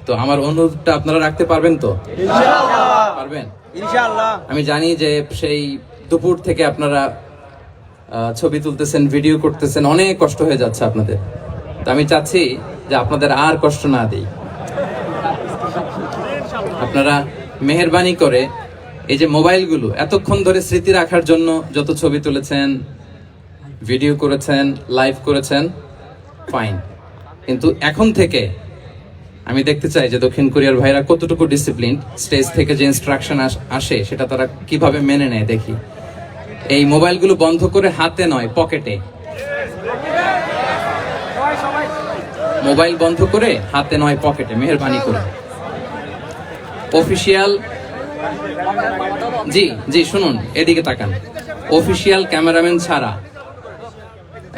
তো আমার অনুরোধটা আপনারা রাখতে পারবেন তো? ইনশাআল্লাহ পারবেন, ইনশাআল্লাহ। আমি জানি যে সেই দুপুর থেকে আপনারা ছবি তুলতেছেন, ভিডিও করতেছেন, অনেক কষ্ট হয়ে যাচ্ছে আপনাদের। তো আমি চাচ্ছি যে আপনাদের আর কষ্ট না দিই। আপনারা মেহেরবানি করে এই যে মোবাইলগুলো এতক্ষণ ধরে স্মৃতি রাখার জন্য যত ছবি তুলেছেন, ভিডিও করেছেন, লাইভ করেছেন, ফাইন, কিন্তু এখন থেকে আমি দেখতে চাই যে দক্ষিণ কোরিয়ার ভাইরা কতটুকু ডিসিপ্লিন, স্টেজ থেকে যে ইনস্ট্রাকশন আসে সেটা তারা কিভাবে মেনে নেয় দেখি। এই মোবাইলগুলো বন্ধ করে হাতে নয়, পকেটে। মোবাইল বন্ধ করে হাতে নয়, পকেটে, মেহেরবানি করে। অফিসিয়াল, জি জি শুনুন, এদিকে তাকান। অফিসিয়াল ক্যামেরাম্যান ছাড়া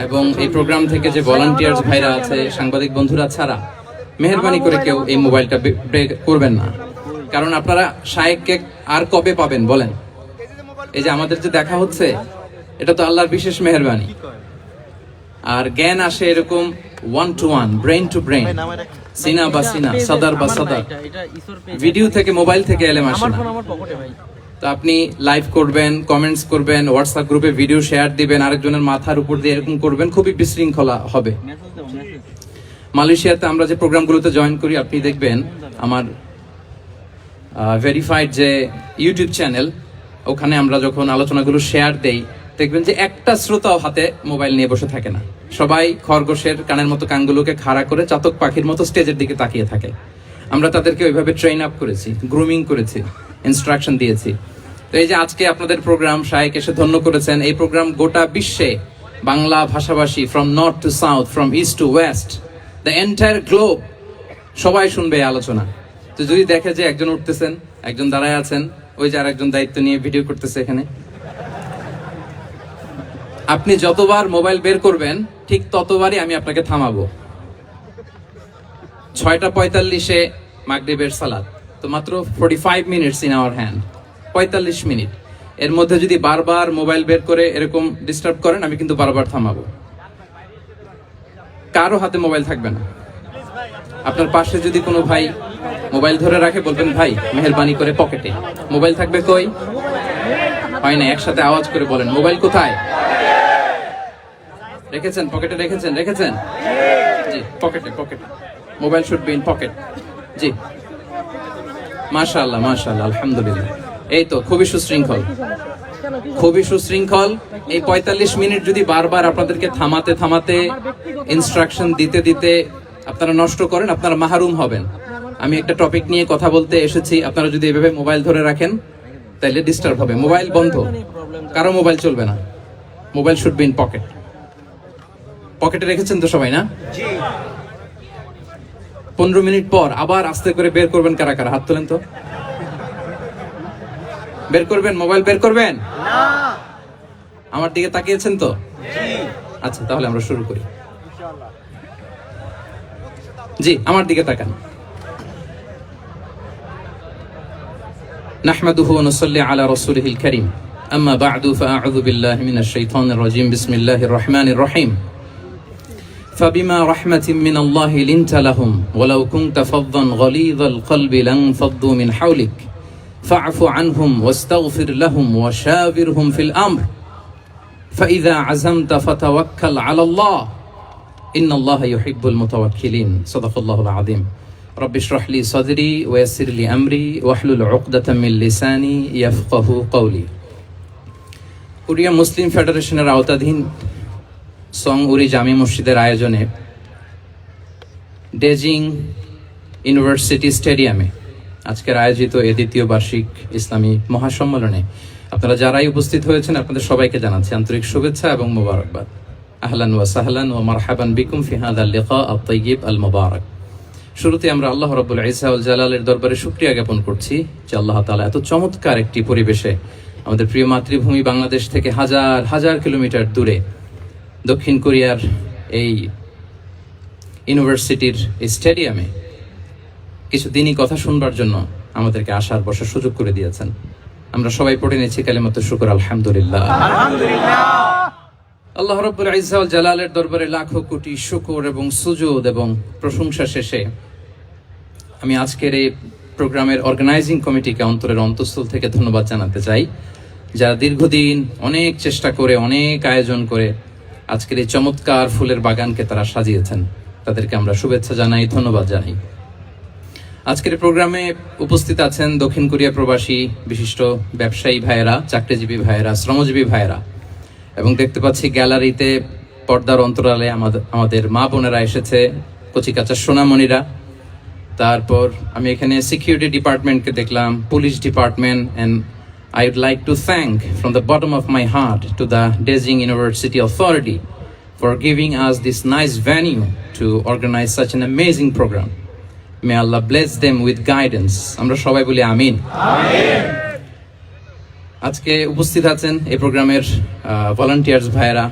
এবং এই প্রোগ্রাম থেকে যে ভলান্টিয়ার্স ভাইরা আছে, সাংবাদিক বন্ধুরা ছাড়া মেহেরবানি করে কেউ এই মোবাইলটা ব্রেক করবেন না। কারণ আপনারা শায়েককে আর কবে পাবেন বলেন? এই যে আমাদের যে দেখা হচ্ছে, এটা তো আল্লাহর বিশেষ মেহেরবানি। আর জ্ঞান আসে এরকম one to one, brain to brain, সিনা বা সিনা, সাদার বা সাদার। ভিডিও থেকে, মোবাইল থেকে এলেম আসে না। তো আপনি লাইভ করবেন, কমেন্টস করবেন, হোয়াটসঅ্যাপ গ্রুপে ভিডিও শেয়ার দিবেন, আরেকজনের মাথার উপর দিয়ে এরকম করবেন, খুবই বিশৃঙ্খলা হবে। মালয়েশিয়াতে আমরা যে প্রোগ্রামগুলোতে জয়েন করি, আপনি দেখবেন আমার ভেরিফাইড যে ইউটিউব চ্যানেল, ওখানে আমরা যখন আলোচনাগুলো শেয়ার দেই, দেখবেন যে একটা শ্রোতাও হাতে মোবাইল নিয়ে বসে থাকে না। সবাই খরগোশের কানের মতো কানগুলোকে খাড়া করে চাতক পাখির মতো স্টেজের দিকে তাকিয়ে থাকে। আমরা তাদেরকে ওইভাবে ট্রেন আপ করেছি, গ্রুমিং করেছি, ইনস্ট্রাকশন দিয়েছি। তো এই যে আজকে আপনাদের প্রোগ্রাম, শায়েক এসে ধন্য করেছেন, এই প্রোগ্রাম গোটা বিশ্বে বাংলা ভাষাভাষী, from north two south, from east two West, the entire globe, সবাই শুনবে এই আলোচনা। তো যদি দেখে যে একজন উঠতেছেন, একজন দাঁড়ায় আছেন, ওই যে আরেকজন দায়িত্ব নিয়ে ভিডিও করতেছে এখানে, আপনি যতবার মোবাইল বের করবেন ঠিক ততবারই আমি আপনাকে থামাবো। 6:45-এ মাগরিবের সালাত, তো মাত্র 45 minutes in our hand, 45 minute. এর মধ্যে যদি বারবার মোবাইল বের করে এরকম ডিস্টার্ব করেন, আমি কিন্তু বারবার থামাবো। কারো হাতে মোবাইল থাকবে না। আপনার পাশে যদি কোনো ভাই মোবাইল ধরে রাখে, বলবেন ভাই মেহেরবানি করে পকেটে। মোবাইল থাকবে কই? হয় না, একসাথে আওয়াজ করে বলেন, মোবাইল কোথায় রেখেছেন? পকেটে রেখেছেন? রেখেছেন? জি, পকেটে, পকেটে। Mobile should be in pocket. জি, মাশাআল্লাহ, মাশাআল্লাহ, আলহামদুলিল্লাহ। এই তো খুবই সুশৃঙ্খল, খুবই সুশৃঙ্খল। এই 45 মিনিট যদি বারবার আপনাদেরকে থামাতে থামাতে, ইনস্ট্রাকশন দিতে দিতে আপনারা নষ্ট করেন, আপনারা মাহরুম হবেন। আমি একটা টপিক নিয়ে কথা বলতে এসেছি, আপনারা যদি এভাবে মোবাইল ধরে রাখেন তাহলে ডিস্টার্ব হবে। মোবাইল বন্ধ, কারো মোবাইল চলবে না। Mobile should be in pocket. পকেটে রেখেছেন তো সবাই, না? 15 মিনিট পর আবার আস্তে করে বের করবেন। কারা কারা হাত তোলেন তো? বের করবেন, মোবাইল বের করবেন না। আমার দিকে তাকিয়েছেন তো? আচ্ছা, তাহলে আমরা শুরু করি। জি, আমার দিকে তাকান। নাহমাদুহু ওয়া নুসাল্লি আলা রাসূলিহিল কারীম, আম্মা বা'দু, ফাআউযু বিল্লাহি মিনাশ শাইতানির রাজীম, বিসমিল্লাহির রহমানির রহিম। فبما رحمة من الله لنت لهم ولو كنت فظا غليظ القلب لانفضوا من حولك فاعف عنهم واستغفر لهم وشاورهم في الأمر فإذا عزمت فتوكل على الله إن الله يحب المتوكلين صدق الله العظيم رب اشرح لي صدري ويسر لي أمري واحلل عقدة من لساني يفقه قولي। কোরিয়া মুসলিম ফেডারেশনের আওতাধীন সং উরি জামি মসজিদের আয়োজনে ডেজিং ইউনিভার্সিটি স্টেডিয়ামে আজকের আয়োজিত এই দ্বিতীয় বার্ষিক ইসলামী মহাসম্মেলনে আপনারা যারাই উপস্থিত হয়েছেন, আপনাদের সবাইকে জানাচ্ছি আন্তরিক শুভেচ্ছা এবং মোবারকবাদ। আহলান ওয়া সাহলান ওয়া মারহাবান বিকুম ফি হাযাল লিকা আত-তাইয়্যিব আল মুবারাক। শুরুতে আমরা আল্লাহ রাব্বুল ইজ্জা ওয়াল জালালের দরবারে শুকরিয়া জ্ঞাপন করছি যে আল্লাহ তাআলা এত চমৎকার একটি পরিবেশে আমাদের প্রিয় মাতৃভূমি বাংলাদেশ থেকে হাজার হাজার কিলোমিটার দূরে দক্ষিণ কোরিয়ার এই ইউনিভার্সিটির এই স্টেডিয়ামে কিছু দিনই কথা শুনবার জন্য আমাদেরকে আসার বসার সুযোগ করে দিয়েছেন। আমরা সবাই পড়ে নিয়েছি কালিমাতুশ শুকর, আলহামদুলিল্লাহ। আল্লাহ রাব্বুল ইজ্জা ওয়াল জালালের দরবারে লাখো কোটি শুকর এবং সুজুদ এবং প্রশংসা শেষে আমি আজকের এই প্রোগ্রামের অর্গানাইজিং কমিটিকে অন্তরের অন্তঃস্থল থেকে ধন্যবাদ জানাতে চাই, যারা দীর্ঘদিন অনেক চেষ্টা করে, অনেক আয়োজন করে আজকের এই চমৎকার ফুলের বাগানকে তারা সাজিয়েছেন। তাদেরকে আমরা শুভেচ্ছা জানাই, ধন্যবাদ জানাই। আজকের প্রোগ্রামে উপস্থিত আছেন দক্ষিণ কোরিয়া প্রবাসী বিশিষ্ট ব্যবসায়ী ভাইয়েরা, চাকরিজীবী ভাইয়েরা, শ্রমজীবী ভাইয়েরা, এবং দেখতে পাচ্ছি গ্যালারিতে পর্দার অন্তরালে আমাদের মা বোনেরা এসেছে, কচিকাচা সোনামণিরা। তারপর আমি এখানে সিকিউরিটি ডিপার্টমেন্টকে দেখলাম, police department, and I would like to thank from the bottom of my heart to the Daejeon University Authority for giving us this nice venue to organize such an amazing program. May Allah bless them with guidance. আমরা সবাই বলি আমিন। আজকে উপস্থিত আছেন এই প্রোগ্রামের volunteers ভাইয়েরা,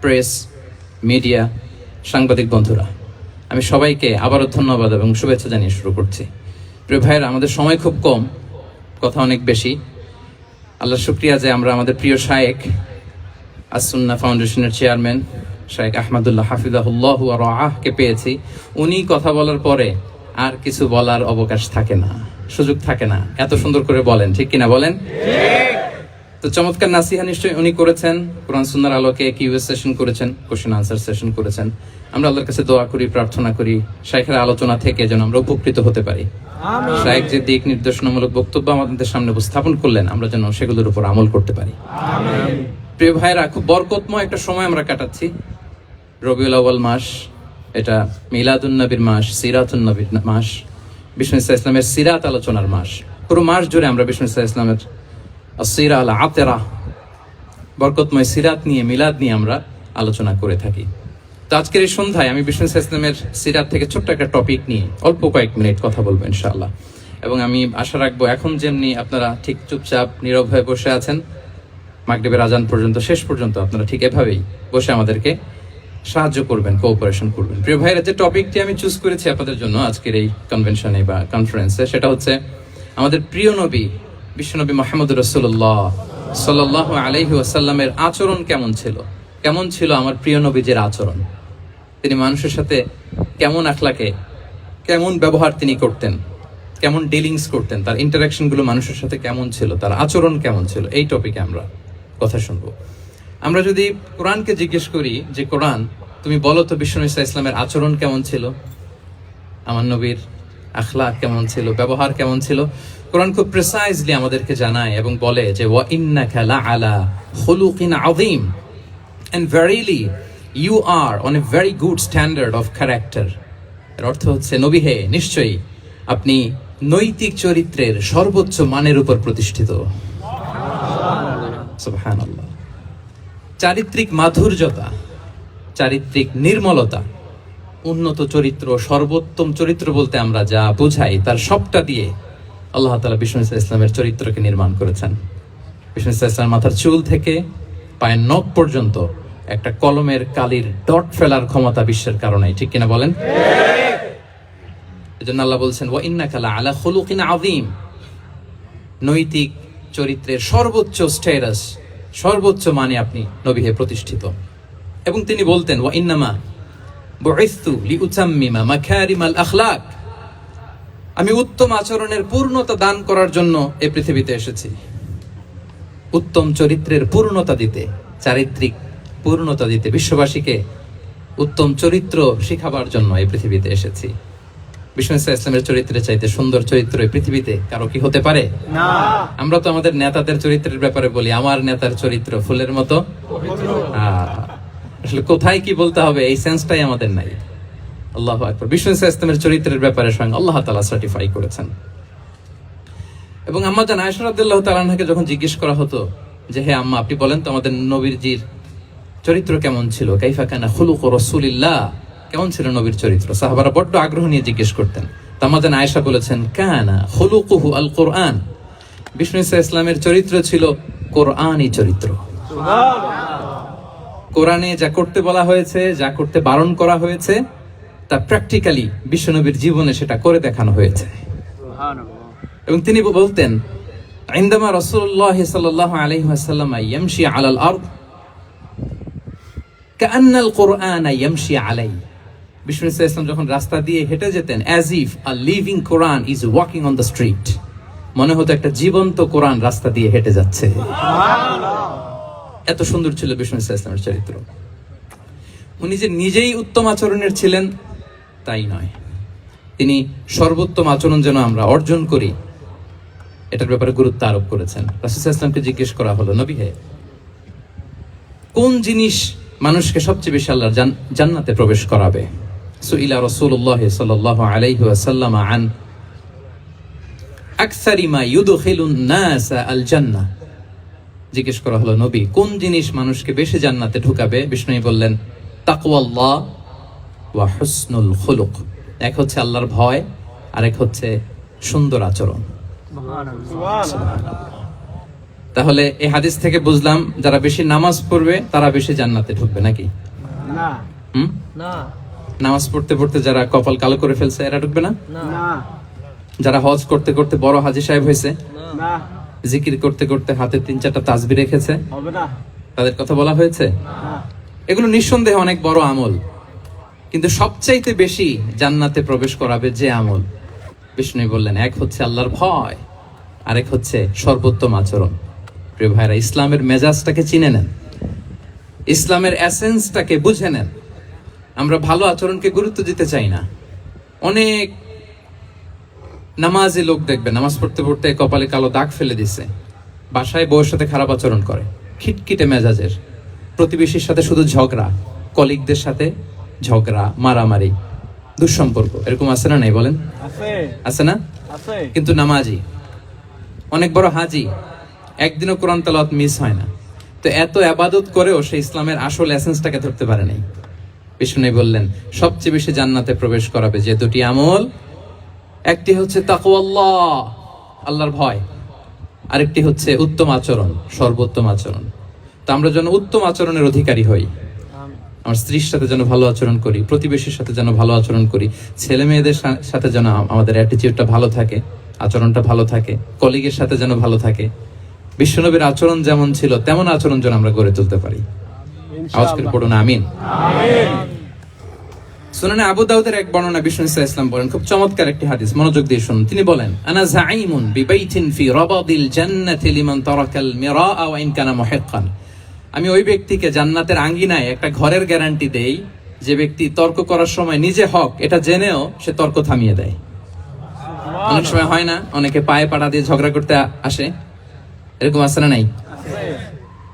press, media, সাংবাদিক বন্ধুরা। আমি সবাইকে আবারও ধন্যবাদ এবং শুভেচ্ছা জানিয়ে শুরু করছি। প্রিয় ভাইয়েরা, আমাদের সময় খুব কম, কথা অনেক বেশি। আল্লাহ শুকরিয়া যে আমরা আমাদের প্রিয় শায়েখ আস-সুন্নাহ ফাউন্ডেশনের চেয়ারম্যান শায়েখ আহমদুল্লাহ হাফিজাহুল্লাহ ওয়া রাআহকে পেয়েছি। উনি কথা বলার পরে আর কিছু বলার অবকাশ থাকে না, সুযোগ থাকে না। এত সুন্দর করে বলেন, ঠিক কিনা বলেন? তো চমৎকার নাসিহা নিশ্চয়ই উনি করেছেন, কোরআন সুন্নাহর আলোকে কিউএস সেশন করেছেন, কোশ্চেন আনসার সেশন করেছেন। আমরা আল্লাহর কাছে দোয়া করি, প্রার্থনা করি শায়েখের আলোচনা থেকে যেন আমরা উপকৃত হতে পারি। শায়েখ যে দিক নির্দেশনামূলক বক্তব্য আমাদের সামনে উপস্থাপন করলেন, আমরা যেন সেগুলোর উপর আমল করতে পারি। প্রিয় ভাইরা, খুব বরকতময় একটা সময় আমরা কাটাচ্ছি। রবিউল আউয়াল মাস, এটা মিলাদুন নবীর মাস, সিরাতুন নবীর মাস, বিষ্ণু ইসা ইসলামের সিরাত আলোচনার মাস। পুরো মাস জুড়ে আমরা বিষ্ণু ইসা ইসলামের আসিরা আল আতেরা, বরকতময় সিরাত নিয়ে, মিলাদ নিয়ে আমরা আলোচনা করে থাকি। তো আজকের এই সন্ধ্যায় আমি বিষ্ণু ইসা ইসলামের সিরাত থেকে ছোট্ট একটা টপিক নিয়ে অল্প কয়েক মিনিট কথা বলবো ইনশাআল্লাহ। এবং আমি আশা রাখবো এখন যেমনি আপনারা ঠিক চুপচাপ নীরব হয়ে বসে আছেন মাগরিবের আজান পর্যন্ত, শেষ পর্যন্ত আপনারা ঠিক এভাবেই বসে আমাদেরকে সাহায্য করবেন, কোঅপারেশন করবেন। প্রিয় ভাইরা, যে টপিকটি আমি চুজ করেছি আপনাদের জন্য আজকের এই কনভেনশনে বা কনফারেন্সে, সেটা হচ্ছে আমাদের প্রিয় নবী বিশ্বনবী মুহাম্মদ রাসূলুল্লাহ সাল্লাল্লাহু আলাইহি ওয়াসাল্লামের আচরণ কেমন ছিল। কেমন ছিল আমার প্রিয় নবীজির আচরণ? তিনি মানুষের সাথে কেমন আখলাকে, কেমন ব্যবহার তিনি করতেন, কেমন ডিলিংস করতেন, তার ইন্টারাকশনগুলো মানুষের সাথে কেমন ছিল, তার আচরণ কেমন ছিল, এই টপিকে আমরা কথা শুনবো। আমরা যদি কোরআনকে জিজ্ঞেস করি যে কোরআন, তুমি বলো তো বিষ্ণু ইসা ইসলামের আচরণ কেমন ছিল, আমার নবীর আখলাক কেমন ছিল, ব্যবহার কেমন ছিল, কোরআন খুব প্রিসাইজলি আমাদেরকে জানায় এবং বলে যে ওয়া ইন্নাকা লাআলা খুলুকিন আযীম, and verily you are on a very good standard of character. এর অর্থ হচ্ছে, নবী হে, নিশ্চয়ই আপনি নৈতিক চরিত্রের সর্বোচ্চ মানের উপর প্রতিষ্ঠিত। সুবহানাল্লাহ। চারিত্রিক মাধুর্যতা, চারিত্রিক নির্মলতা, উন্নত চরিত্র, সর্বোত্তম চরিত্র বলতে আমরা যা বুঝাই তার সবটা দিয়ে আল্লাহ তাআলা বিষ্ণু ইসা ইসলামের চরিত্রকে নির্মাণ করেছেন। বিষ্ণু ইসা ইসলাম মাথার চুল থেকে পায়ের নখ পর্যন্ত একটা কলমের কালির ডট ফেলার ক্ষমতা বিশ্বের কারণে, ঠিক কিনা বলেন? এজন্য আল্লাহ বলছেন ওয়া ইন্নাকা লাআলা খুলুকিন আযীম, নৈতিক চরিত্রের সর্বোচ্চ স্ট্যাটাস, সর্বোচ্চ মানে আপনি নবী হে প্রতিষ্ঠিত। এবং তিনি বলতেন ওয়া ইন্নামা বুইসতু লিউতাম্মিমা মাকারিমাল আখলাক, আমি উত্তম আচরণের পূর্ণতা দান করার জন্য এই পৃথিবীতে এসেছি। উত্তম চরিত্রের পূর্ণতা দিতে, চারিত্রিক পূর্ণতা দিতে, বিশ্ববাসীকে উত্তম চরিত্র শিখাবার জন্য এই পৃথিবীতে এসেছি। বিষ্ণু ইসা ইসলামের চরিত্রের চাইতে সুন্দর চরিত্র এই পৃথিবীতে কারো কি হতে পারে? না। আমরা তো আমাদের নেতাদের চরিত্রের ব্যাপারে বলি, আমার নেতার চরিত্র ফুলের মতো। আসলে কোথায় কি বলতে হবে এই সেন্সটাই আমাদের নাই। আল্লাহু আকবার। বিষ্ণু ইসা ইসলামের চরিত্রের ব্যাপারে স্বয়ং আল্লাহ তাআলা সার্টিফাই করেছেন। এবং আম্মা জান আয়েশা রাদিয়াল্লাহু তাআলা আনহাকে যখন জিজ্ঞেস করা হতো যে হে আম্মা, আপনি বলেন তো আমাদের নবীজির চরিত্র কেমন ছিল, কাইফা কানা খুলুকু রাসূলিল্লাহ, কেমন ছিল নবীর চরিত্র, সাহাবারা বড্ড আগ্রহ নিয়ে জিজ্ঞেস করতেন। আম্মা জান আয়েশা বলেছেন কানা খুলুকুহু আল কোরআন, বিষ্ণু ইসা ইসলামের চরিত্র ছিল কোরআনী চরিত্র। কোরআনে যা করতে বলা হয়েছে, যা করতে বারণ করা হয়েছে, তা প্র্যাকটিক্যালি বিশ্বনবীর জীবনে সেটা করে দেখানো হয়েছে। এবং তিনি বলতেন ইনদামা রাসূলুল্লাহ সাল্লাল্লাহু আলাইহি ওয়াসাল্লাম ইয়ামশি আলাল আরদ কাআন্নাল কুরআন ইয়ামশি আলাইহি, বিষ্ণু ইসলাম যখন রাস্তা দিয়ে হেঁটে যেতেন, as if a living Quran is walking on the street, মনে হতো একটা জীবন্ত কোরআন রাস্তা দিয়ে হেঁটে যাচ্ছে। এত সুন্দর ছিল বিষ্ণু ইসলামের চরিত্র। উনি যে নিজেই উত্তম আচরণের ছিলেন তাই নয়, তিনি সর্বোত্তম আচরণ যেন আমরা অর্জন করি এটার ব্যাপারে গুরুত্ব আরোপ করেছেন। রাসূল সাল্লাল্লাহু আলাইহি ওয়াসাল্লামকে জিজ্ঞেস করা হলো, নবী হে, কোন জিনিস মানুষকে সবচেয়ে বেশি আল্লাহর জান্নাতে প্রবেশ করাবে? সুইলা রাসূলুল্লাহ সাল্লাল্লাহু আলাইহি ওয়াসাল্লাম আন আকসারি মা ইউদখিলুন নাস আল জান্নাহ। জিজ্ঞেস করা হলো, নবী কোন জিনিস মানুষকে বেশি জান্নাতে ঢুকাবে? বিষ্ণু বললেন, তাকওয়াল্লাহ ওয়া হুসনুল খুলুক। এক হচ্ছে আল্লাহর ভয়, আর এক হচ্ছে সুন্দর আচরণ। তাহলে এই হাদিস থেকে বুঝলাম যারা বেশি নামাজ পড়বে তারা বেশি জান্নাতে ঢুকবে নাকি? না। নামাজ পড়তে পড়তে যারা কপাল কালো করে ফেলছে এরা ঢুকবে না? যারা হজ করতে করতে বড় হাজী সাহেব হয়েছে, জিকির করতে করতে হাতে 3-4টা তাসবিহ রেখেছে, তাদের কথা বলা হয়েছে? এগুলো নিঃসন্দেহে অনেক বড় আমল, কিন্তু সবচাইতে বেশি জান্নাতে প্রবেশ করাবে যে আমল, বিষ্ণু বললেন এক হচ্ছে আল্লাহর ভয়, আরেক হচ্ছে সর্বোত্তম আচরণ। প্রিয় ভাইরা, ইসলামের মেজাজটাকে চিনে নেন, ইসলামের এসেন্সটাকে বুঝে নেন। আমরা ভালো আচরণকে গুরুত্ব দিতে চাই না। অনেক নামাজি লোক দেখবে নামাজ পড়তে পড়তে কপালে কালো দাগ ফেলে দিছে, বাসায় বউয়ের সাথে খারাপ আচরণ করে, খিটখিটে মেজাজের, প্রতিবেশীর সাথে শুধু ঝগড়া, কলিগদের সাথে ঝগড়া, মারামারি, দুঃসম্পর্ক, এরকম আছে না? নাই বলেন, আছে না? কিন্তু নামাজি, অনেক বড় হাজি, একদিনও কোরআন তেলাওয়াত মিস হয় না, তো এত ইবাদত করেও সে ইসলামের আসল এসেন্সটাকে ধরতে পারে নাই। বিষ্ণু বললেন সবচেয়ে বেশি জান্নাতে প্রবেশ করাবে যে দুটি আমল, একটি হচ্ছে তাকওয়াল্লাহ, আল্লাহর ভয়, আরেকটি হচ্ছে উত্তম আচরণ, সর্বোত্তম আচরণ। তো আমরা যেন উত্তম আচরণের অধিকারী হই, আমার স্ত্রীর সাথে যেন ভালো আচরণ করি, প্রতিবেশীর সাথে যেন ভালো আচরণ করি, ছেলে মেয়েদের সাথে যেন আমাদের অ্যাটিটিউডটা ভালো থাকে, আচরণটা ভালো থাকে, কলিগের সাথে যেন ভালো থাকে। বিশ্বনবীর আচরণ যেমন ছিল তেমন আচরণ যেন আমরা গড়ে তুলতে পারি। আওয়াজ করে পড়ুন আমিন। সুনানে আবু দাউদের এক বর্ণনা বিষ্ণু ইসলাম বলেন, খুব চমৎকার একটি হাদিস, মনোযোগ দিয়ে শুনুন। তিনি বলেন, আনা যাঈমুন বিবাইতিন ফি রাবাদিল জান্নাতি লিমান তারাকাল মিরাআ ওয়া ইন কানা মুহিক্কান। আমি ওই ব্যক্তিকে জান্নাতের আঙ্গিনায় একটা ঘরের গ্যারান্টি দেই যে ব্যক্তি তর্ক করার সময় নিজে হক এটা জেনেও সে তর্ক থামিয়ে দেয়। অনেক সময় হয় না, অনেকে পায়ে পাড়া দিয়ে ঝগড়া করতে আসে, এরকম আছে না নাই?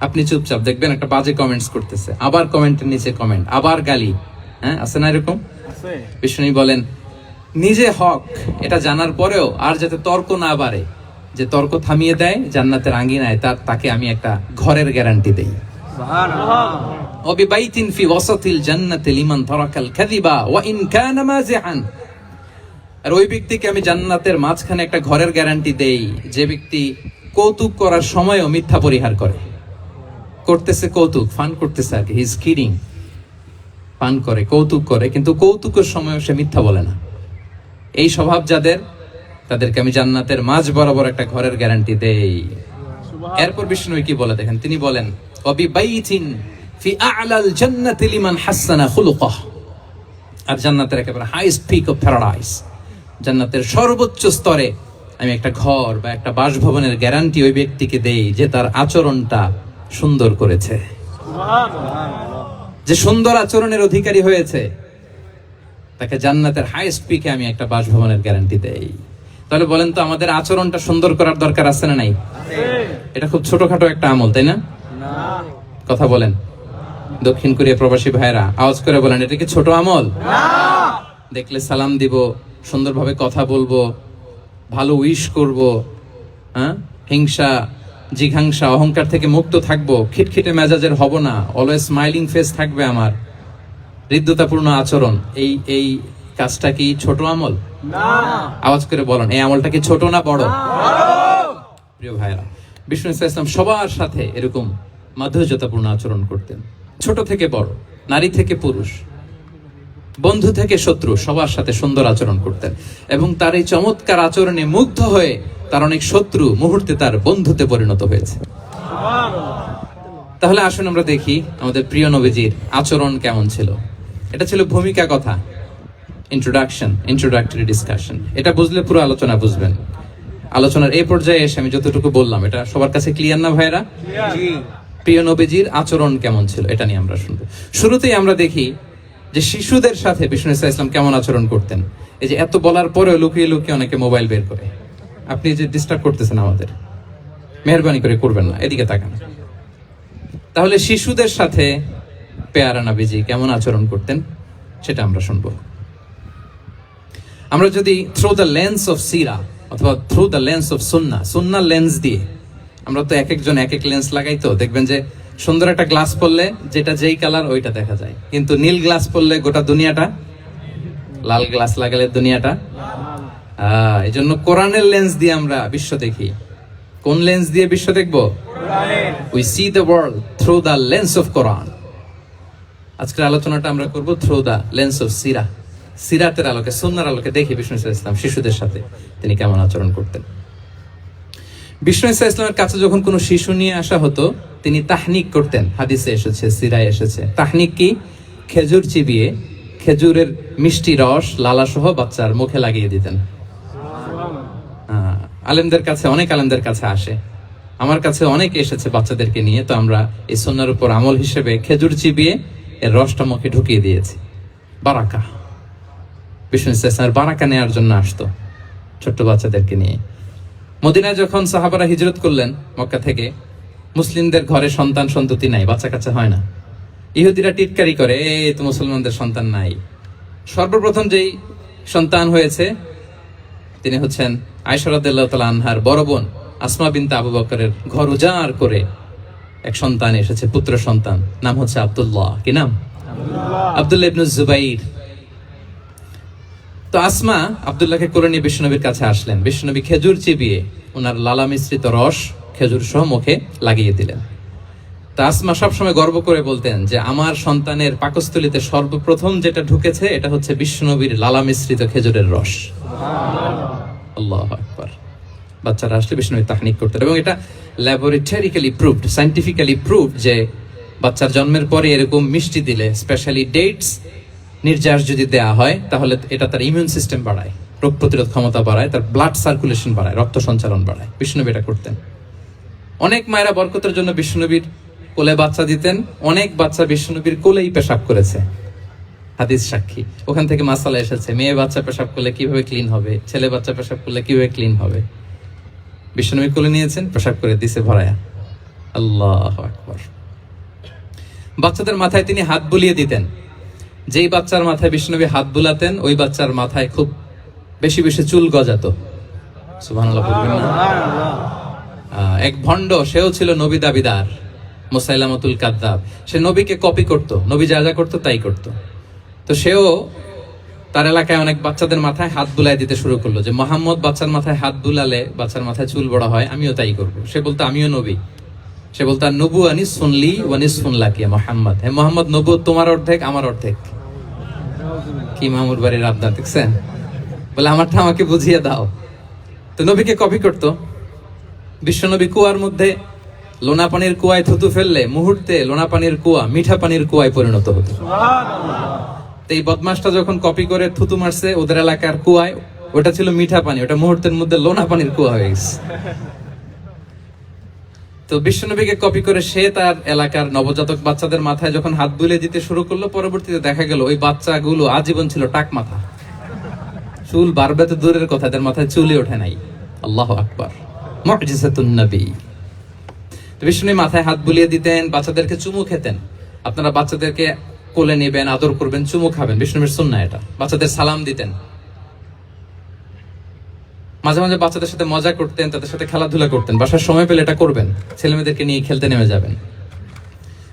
আপনি চুপচাপ দেখবেন একটা বাজে কমেন্টস করতেছে, আবার কমেন্টের নিচে কমেন্ট, আবার গালি, হ্যাঁ আছে না এরকম? বিষ্ণু বলেন নিজে হক এটা জানার পরেও আর যাতে তর্ক না বাড়ে, যে তর্ক থামিয়ে দেয় জান্নাতের আঙ্গিনায়, তাকে আমি একটা ঘরের গ্যারান্টি দেই। সুবহানাল্লাহ। ওয়াবিবাইতিন ফি ওয়াসাতিল জান্নাতি লিমান তারাকাল কাযিবা ওয়া ইন কানা মাযিআন। আর ওই ব্যক্তিকে আমি জান্নাতের মাঝখানে একটা ঘরের গ্যারান্টি দেই যে ব্যক্তি কৌতুক করার সময়ও মিথ্যা পরিহার করে। করতেছে কৌতুক, ফান করতেছে আর কি, হি ইজ কিডিং, ফান করে, কৌতুক করে, কিন্তু কৌতুকের সময়ও সে মিথ্যা বলে না। এই স্বভাব যাদের, তাদেরকে আমি জান্নাতের মাঝ বরাবর একটা ঘরের গ্যারান্টি দেই। এরপর বিষ্ণু কি বলে দেখেন, তিনি বলেন ওয়াবিবাইতিন ফি আ'লাল জান্নাতি লিমান হাসানা খুলুকাহ। আর জান্নাতের একেবারে হাইস্ট পিক অফ প্যারাডাইস, জান্নাতের সর্বোচ্চ স্তরে আমি একটা ঘর বা একটা বাসভবনের গ্যারান্টি ওই ব্যক্তিকে দেই যে তার আচরণটা সুন্দর করেছে, যে সুন্দর আচরণের অধিকারী হয়েছে, তাকে জান্নাতের হাইস্ট পিকে আমি একটা বাসভবনের গ্যারান্টি দেই। তাহলে বলেন তো আমাদের আচরণটা সুন্দর করার দরকার আছে না নাই? এটা খুব ছোটখাটো একটা আমল, তাই না? কথা বলেন দক্ষিণ কোরিয়া প্রবাসী ভাইরা, আওয়াজ করে বলেন এটা কি ছোট আমল? দেখলে সালাম দিব, সুন্দরভাবে কথা বলবো, ভালো উইশ করব, হ্যাঁ, হিংসা জিঘাংসা অহংকার থেকে মুক্ত থাকবো, খিটখিটে মেজাজের হব না, অলওয়েজ স্মাইলিং ফেস থাকবে আমার, হৃদ্যতাপূর্ণ আচরণ। এই কাজটা কি ছোট আমল? আওয়াজ করে বলেন এই আমলটা কি ছোট না বড়? প্রিয় ভাইরা, বিষ্ণু ইসলাম সবার সাথে এরকম মাধুর্যতাপূর্ণ আচরণ করতেন, ছোট থেকে বড়, নারী থেকে পুরুষ, বন্ধু থেকে শত্রু, সবার সাথে সুন্দর আচরণ করতেন। এবং তার এই চমৎকার আচরণে মুগ্ধ হয়ে তার অনেক শত্রু মুহূর্তে তার বন্ধুতে পরিণত হয়েছে। তাহলে আসুন আমরা দেখি আমাদের প্রিয় নবীজির আচরণ কেমন ছিল। এটা ছিল ভূমিকা কথা। Introductory discussion. এটা বুঝলে পুরো আলোচনা বুঝবেন। আলোচনার এই পর্যায়ে এসে আমি যতটুকু বললাম এটা সবার কাছে ক্লিয়ার না ভাইরা? প্রিয় নবীজির আচরণ কেমন ছিল এটা নিয়ে আমরা শুনবো। শুরুতেই আমরা দেখি যে শিশুদের সাথে বিষ্ণু ইসলাম কেমন আচরণ করতেন। এই যে এত বলার পরেও লুকিয়ে লুকিয়ে অনেকে মোবাইল বের করে, আপনি যে ডিস্টার্ব করতেছেন আমাদের, মেহরবানি করে করবেন না, এদিকে তাকান। তাহলে শিশুদের সাথে পেয়ারা নবীজি কেমন আচরণ করতেন সেটা আমরা শুনবো। আমরা যদি থ্রু দ্য লেন্স অফ সিরা অথবা through the lens of Sunnah lens দিয়ে, আমরা তো এক একজন এক এক লেন্স লাগাই, তো দেখবেন যে সুন্দর একটা গ্লাস পরলে যেটা যেই কালার ওইটা দেখা যায়, কিন্তু নীল গ্লাস পরলে গোটা দুনিয়াটা, লাল গ্লাস লাগালে দুনিয়াটা। এই জন্য কোরআনের লেন্স দিয়ে আমরা বিশ্ব দেখি। কোন লেন্স দিয়ে বিশ্ব দেখবো? We see the world through the lens of কোরআন। আজকের আলোচনাটা আমরা করব থ্রু দ্য লেন্স অফ সিরাতের আলোকে, সুন্নাহর আলোকে দেখি বিষ্ণু ইসলাম শিশুদের সাথে তিনি কেমন আচরণ করতেন। বিষ্ণু ইসলামের কাছে যখন কোনো শিশু নিয়ে আসা হতো তিনি তাহনিক করতেন। হাদিসে এসেছে, সিরায় এসেছে। তাহনিক কি? খেজুর চিবিয়ে খেজুরের মিষ্টি রস লালা সহ বাচ্চার মুখে লাগিয়ে দিতেন। আলেমদের কাছে, অনেক আলেমদের কাছে আসে, আমার কাছে অনেক এসেছে বাচ্চাদেরকে নিয়ে, তো আমরা এই সুন্নাহর উপর আমল হিসেবে খেজুর চিবিয়ে এর রসটা মুখে ঢুকিয়ে দিয়েছি। বারাকা, বিষ্ণু ইসলামের বারাকা নেওয়ার জন্য আসতো ছোট্ট বাচ্চাদেরকে নিয়ে। মদিনায় যখন সাহাবারা হিজরত করলেন মক্কা থেকে, মুসলিমদের ঘরে সন্তান সন্ততি নাই, বাচ্চা কাচ্চা হয় না। ইহুদিরা টিটকারি করে, এই তো মুসলমানদের সন্তান নাই। সর্বপ্রথম যেই সন্তান হয়েছে তিনি হচ্ছেন আয়েশা রাদিয়াল্লাহু তাআলা আনহার বড় বোন আসমা বিনতে আবু বকরের ঘর উজাড় করে এক সন্তান এসেছে, পুত্র সন্তান, নাম হচ্ছে আব্দুল্লাহ। কি নাম? আব্দুল্লাহ ইবনে জুবাইর। তো আসমা আব্দুল্লাহকে কোলে নিয়ে বিশ্বনবীর কাছে আসলেন। বিশ্বনবী খেজুর চিবিয়ে ওনার লালা মিশ্রিত রস খেজুর সহ মুখে লাগিয়ে দিলেন। তা আসমা সবসময় গর্ব করে বলতেন যে আমার সন্তানের পাকস্থলীতে সর্বপ্রথম যেটা ঢুকেছে এটা হচ্ছে বিশ্বনবীর লালা মিশ্রিত খেজুরের রস। আল্লাহু আকবার। বাচ্চারা আসলে বিষ্ণুনবী তাহনিক করতেন, এবং এটা ল্যাবরেটরিক্যালি প্রুভড, সায়েন্টিফিক্যালি প্রুভড যে বাচ্চার জন্মের পরে এরকম মিষ্টি দিলে, স্পেশালি ডেটস নির্যাস যদি দেয়া হয়, তাহলে এটা তার ইমিউন সিস্টেম বাড়ায়, রোগ প্রতিরোধ ক্ষমতা বাড়ায়, তার ব্লাড সার্কুলেশন বাড়ায়, রক্ত সঞ্চালন বাড়ায়। বিষ্ণুনবী এটা করতেন। অনেক মায়েরা বরকতের জন্য বিষ্ণুনবীর কোলে বাচ্চা দিতেন। অনেক বাচ্চা বিষ্ণুনবীর কোলেই পেশাব করেছে, হাদিস সাক্ষী। ওখান থেকে মাসালা এসেছে, মেয়ে বাচ্চা পেশাব করলে কিভাবে ক্লিন হবে, ছেলে বাচ্চা পেশাব করলে কিভাবে ক্লিন হবে। বিষ্ণুনবী কোলে নিয়েছেন, পেশাব করে দিছে ভরায়া। আল্লাহু আকবার। বাচ্চাদের মাথায় তিনি হাত বুলিয়ে দিতেন। যেই বাচ্চার মাথায় বিষ্ণুনবী হাত বুলাতেন ওই বাচ্চার মাথায় খুব বেশি বেশি চুল গজাতো। সুবহানাল্লাহ বলবেন না? এক ভণ্ড, সেও ছিল নবী দাবিদার, মুসাইলামাতুল কাযযাব। সে নবীকে কপি করত, নবী যা যা করতো তাই করত। তো সেও তার এলাকায় অনেক বাচ্চাদের মাথায় হাত বুলাই দিতে শুরু করলো, যে মুহাম্মদ বাচ্চার মাথায় হাত বুলালে বাচ্চার মাথায় চুল বড় হয়, আমিও তাই করব। সে বলতো আমিও নবী। সে বলতো নবু আনি শুনলি ওয়ানি শুনলাকি মুহাম্মদ, হে মুহাম্মদ, নবু তোমার অর্ধেক আমার অর্ধেক। কি মামুর বাড়ির আবদার দেখছেন? বলে আমারটা আমাকে বুঝিয়ে দাও। তো নবীকে কপি করত। বিশ্বনবী কুয়ার মধ্যে লোনা পানির কুয়ায় থুতু ফেললে মুহূর্তে লোনা পানির কুয়া মিঠা পানির কুয়ায় পরিণত হতো। এই বদমাসটা যখন কপি করে থুতু মারছে ওদের এলাকার কুয়ায়, ওটা ছিল মিঠা পানি, ওটা মুহূর্তের মধ্যে লোনা পানির কুয়া হয়ে গেছে। তো বিশ্বনবীকে কপি করে সে তার এলাকার নবজাতক বাচ্চাদের মাথায় যখন হাত বুলিয়ে দিতে শুরু করলো, পরবর্তীতে দেখা গেল ওই বাচ্চাগুলো আজীবন ছিল টাক মাথা। চুল বাড়বে তো দূরের কথা, এদের মাথায় চুলই ওঠে নাই। আল্লাহু আকবার। মুজিজাতুন নবী। তো বিষ্ণু মাথায় হাত বুলিয়ে দিতেন, বাচ্চাদেরকে চুমু খেতেন। আপনারা বাচ্চাদেরকে কোলে নেবেন, আদর করবেন, চুমু খাবেন, বিষ্ণুর সুন্নাহ এটা। বাচ্চাদের সালাম দিতেন। মাঝে মাঝে বাচ্চাদের সাথে মজা করতেন, তাদের সাথে খেলাধুলা করতেন। বাসার সময় পেলে এটা করবেন, ছেলেমেয়েদেরকে নিয়ে খেলতে নেমে যাবেন।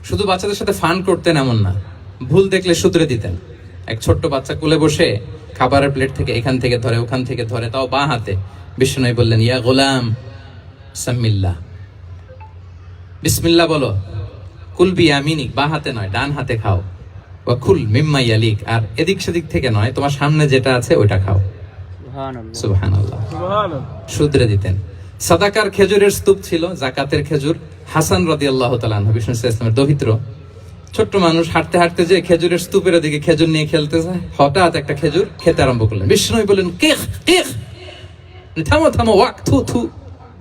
শুধু বাচ্চাদের সাথে ফান করতেন এমন না, ভুল দেখলে শুধরে দিতেন। এক ছোট্ট বাচ্চা কোলে বসে খাবারের প্লেট থেকে এখান থেকে ধরে ওখান থেকে ধরে, তাও বাঁ হাতে। বিষ্ণু বললেন, ইয়া গোলাম সাম্মিল্লাহ, বিসমিল্লাহ বলো। কুলবি আমিনিক, বাঁ হাতে নয় ডান হাতে খাও। ওয়া কুল মিম্মা ইয়ালিক, আর এদিক সেদিক থেকে নয়, তোমার সামনে যেটা আছে ওইটা খাও। সুবহানাল্লাহ। শুধরে দিতেন। সাদাকার খেজুরের স্তূপ ছিল, যাকাতের খেজুর। হাসান রাদিয়াল্লাহু তাআলা আনহু, বিষ্ণু ইসলামের দৌহিত্র, ছোট্ট মানুষ হাঁটতে হাঁটতে যে খেজুরের স্তূপের দিকে খেজুর নিয়ে খেলতে যায়, হঠাৎ একটা খেজুর খেতে আরম্ভ করলেন। বিষ্ণু বললেন, কেখ কেখ, থামো থামো, ওয়াক থু থু।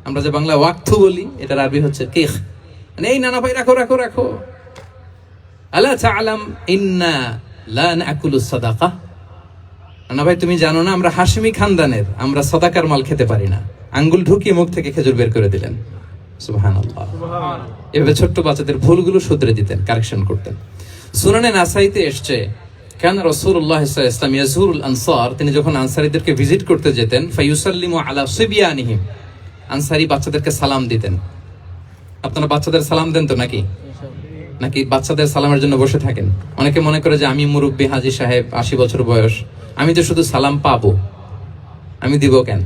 আমরা যে বাংলা ওয়াক থু বলি, এটার আরবি হচ্ছে কেখ। মানে এই নানা ভাই রাখো রাখো রাখো। আলা তাআলাম ইন্না লা নাকুলু সাদাকা। নানা ভাই তুমি জানো না আমরা হাশিমি খানদানের, আমরা সাদাকার মাল খেতে পারি না। আঙ্গুল ঢুকিয়ে মুখ থেকে খেজুর বের করে দিলেন। সুবহানাল্লাহ। এভাবে ছোট্ট বাচ্চাদের ভুলগুলো শুধরে দিতেন, কারেকশন করতেন। সুনানে নাসাইতে এসছে, কান রাসূলুল্লাহ সাল্লাল্লাহু আলাইহি ওয়াসাল্লাম ইয়াজুরুল আনসার, তিনি যখন আনসারীদেরকে ভিজিট করতে যেতেন, ফায়ুসাল্লিমু আলা সিবিয়ানিহিম, আনসারী বাচ্চাদেরকে সালাম দিতেন। আপনারা বাচ্চাদের সালাম দেন তো নাকি? নাকি বাচ্চাদের সালামের জন্য বসে থাকেন? অনেকে মনে করে যে আমি মুরব্বী হাজী সাহেব, 80 বছর বয়স, আমি তো শুধু সালাম পাবো, আমি দিব কেন?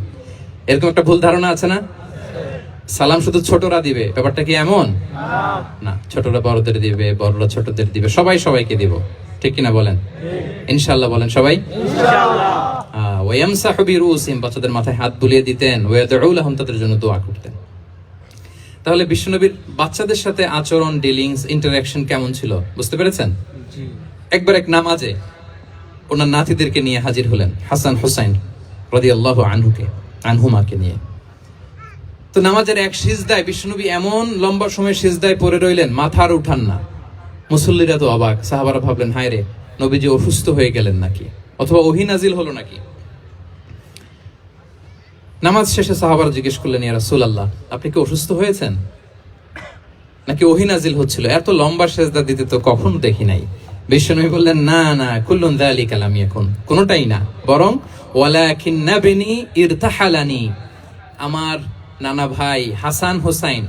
এরকম একটা ভুল ধারণা আছে না? সালাম শুধু ছোটরা দিবে, ব্যাপারটা কি এমন না? ছোটরা বড়দের দিবে, বড়রা ছোটদের দিবে, সবাই সবাইকে দিব, ঠিক কিনা বলেন? ইনশাআল্লাহ বলেন সবাই ইনশাআল্লাহ। ওয়ায়ামসাহু বিরুসিহিম, বাচ্চাদের মাথায় হাত বুলিয়ে দিতেন। ওয়ায়াদউ লাহুম, তাদের জন্য দোয়া করতেন। তাহলে বিশ্বনবীর বাচ্চাদের সাথে আচরণ, ডিলিংস, ইন্টারঅ্যাকশন কেমন ছিল বুঝতে পেরেছেন? একবার এক নামাজে ওনার নাতিদেরকে নিয়ে হাজির হলেন, হাসান হুসাইন রাদিয়াল্লাহু আনহুমাকে নিয়ে। তো নামাজের এক সিজদায় বিশ্বনবী এমন লম্বা সময় সিজদায় পড়ে রইলেন, মাথা আর উঠান না। মুসল্লিরা তো অবাক, সাহাবারা ভাবলেন হায় রে, নবীজি অসুস্থ হয়ে গেলেন নাকি, অথবা ওহী নাজিল হলো নাকি। নামাজ শেষে সাহাবারা জিজ্ঞেস করলেন, ইয়া রাসূলুল্লাহ, আপনি কি অসুস্থ হয়েছেন নাকি ওহী নাজিল হচ্ছিল? এত লম্বা সিজদা দিতে তো কখনো দেখি নাই। বিশ্বনবী বললেন, না না, কুল্লুন যালিকা লাম ইয়াকুন, কোনটাই না, বরং ওয়ালাকিন নাবনি ইরতাহালানি, আমার নানা ভাই হাসান হোসাইন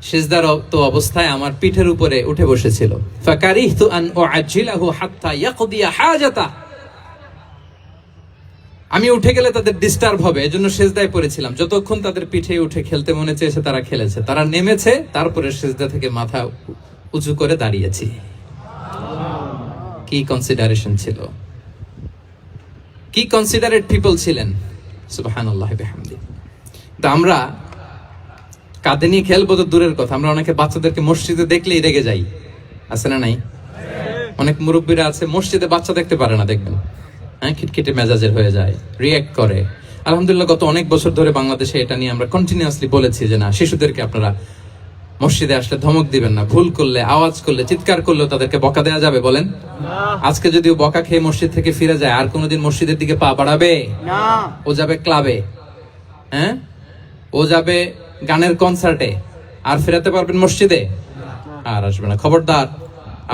সিজদারত অবস্থায় আমার পিঠের উপরে উঠে বসেছিল। ফাকারিহতু আন উআজ্জিলাহু হাত্তা ইয়াকদিয়া হাজাতা, আমি উঠে গেলে তাদের ডিস্টার্ব হবে, এজন্য সিজদায় পড়েছিলাম। যতক্ষণ তাদের পিঠে উঠে খেলতে মনে চেয়েছে তারা খেলেছে, তারা নেমেছে, তারপরে সিজদা থেকে মাথা উঁচু করে দাঁড়িয়েছি। কি কনসিডারেশন ছিল, কি কনসিডারেট পিপল ছিলেন, সুবহানাল্লাহি বিহামদি। তো আমরা কাঁধে নিয়ে খেলবো তো দূরের কথা, আমরা অনেকে বাচ্চাদেরকে মসজিদে দেখলেই রেগে যাই, আছে না নাই? অনেক মুরব্বীরা আছে মসজিদে বাচ্চা দেখতে পারে না, দেখবেন হ্যাঁ, খিটখিটে মেজাজের হয়ে যায়, রিঅ্যাক্ট করে। আলহামদুলিল্লাহ গত অনেক বছর ধরে বাংলাদেশে এটা নিয়ে আমরা কন্টিনিউয়াসলি বলেছি যে না, শিশুদেরকে আপনারা মসজিদে আসলে ধমক দিবেন না, ভুল করলে, আওয়াজ করলে, চিৎকার করলেও তাদেরকে বকা দেওয়া যাবে বলেন? আজকে যদিও বকা খেয়ে মসজিদ থেকে ফিরে যায়, আর কোনোদিন মসজিদের দিকে পা বাড়াবে না। ও যাবে ক্লাবে, হ্যাঁ, ও যাবে গানের কনসার্টে, আর ফেরাতে পারবেন মসজিদে? আর আসবে না। খবরদার,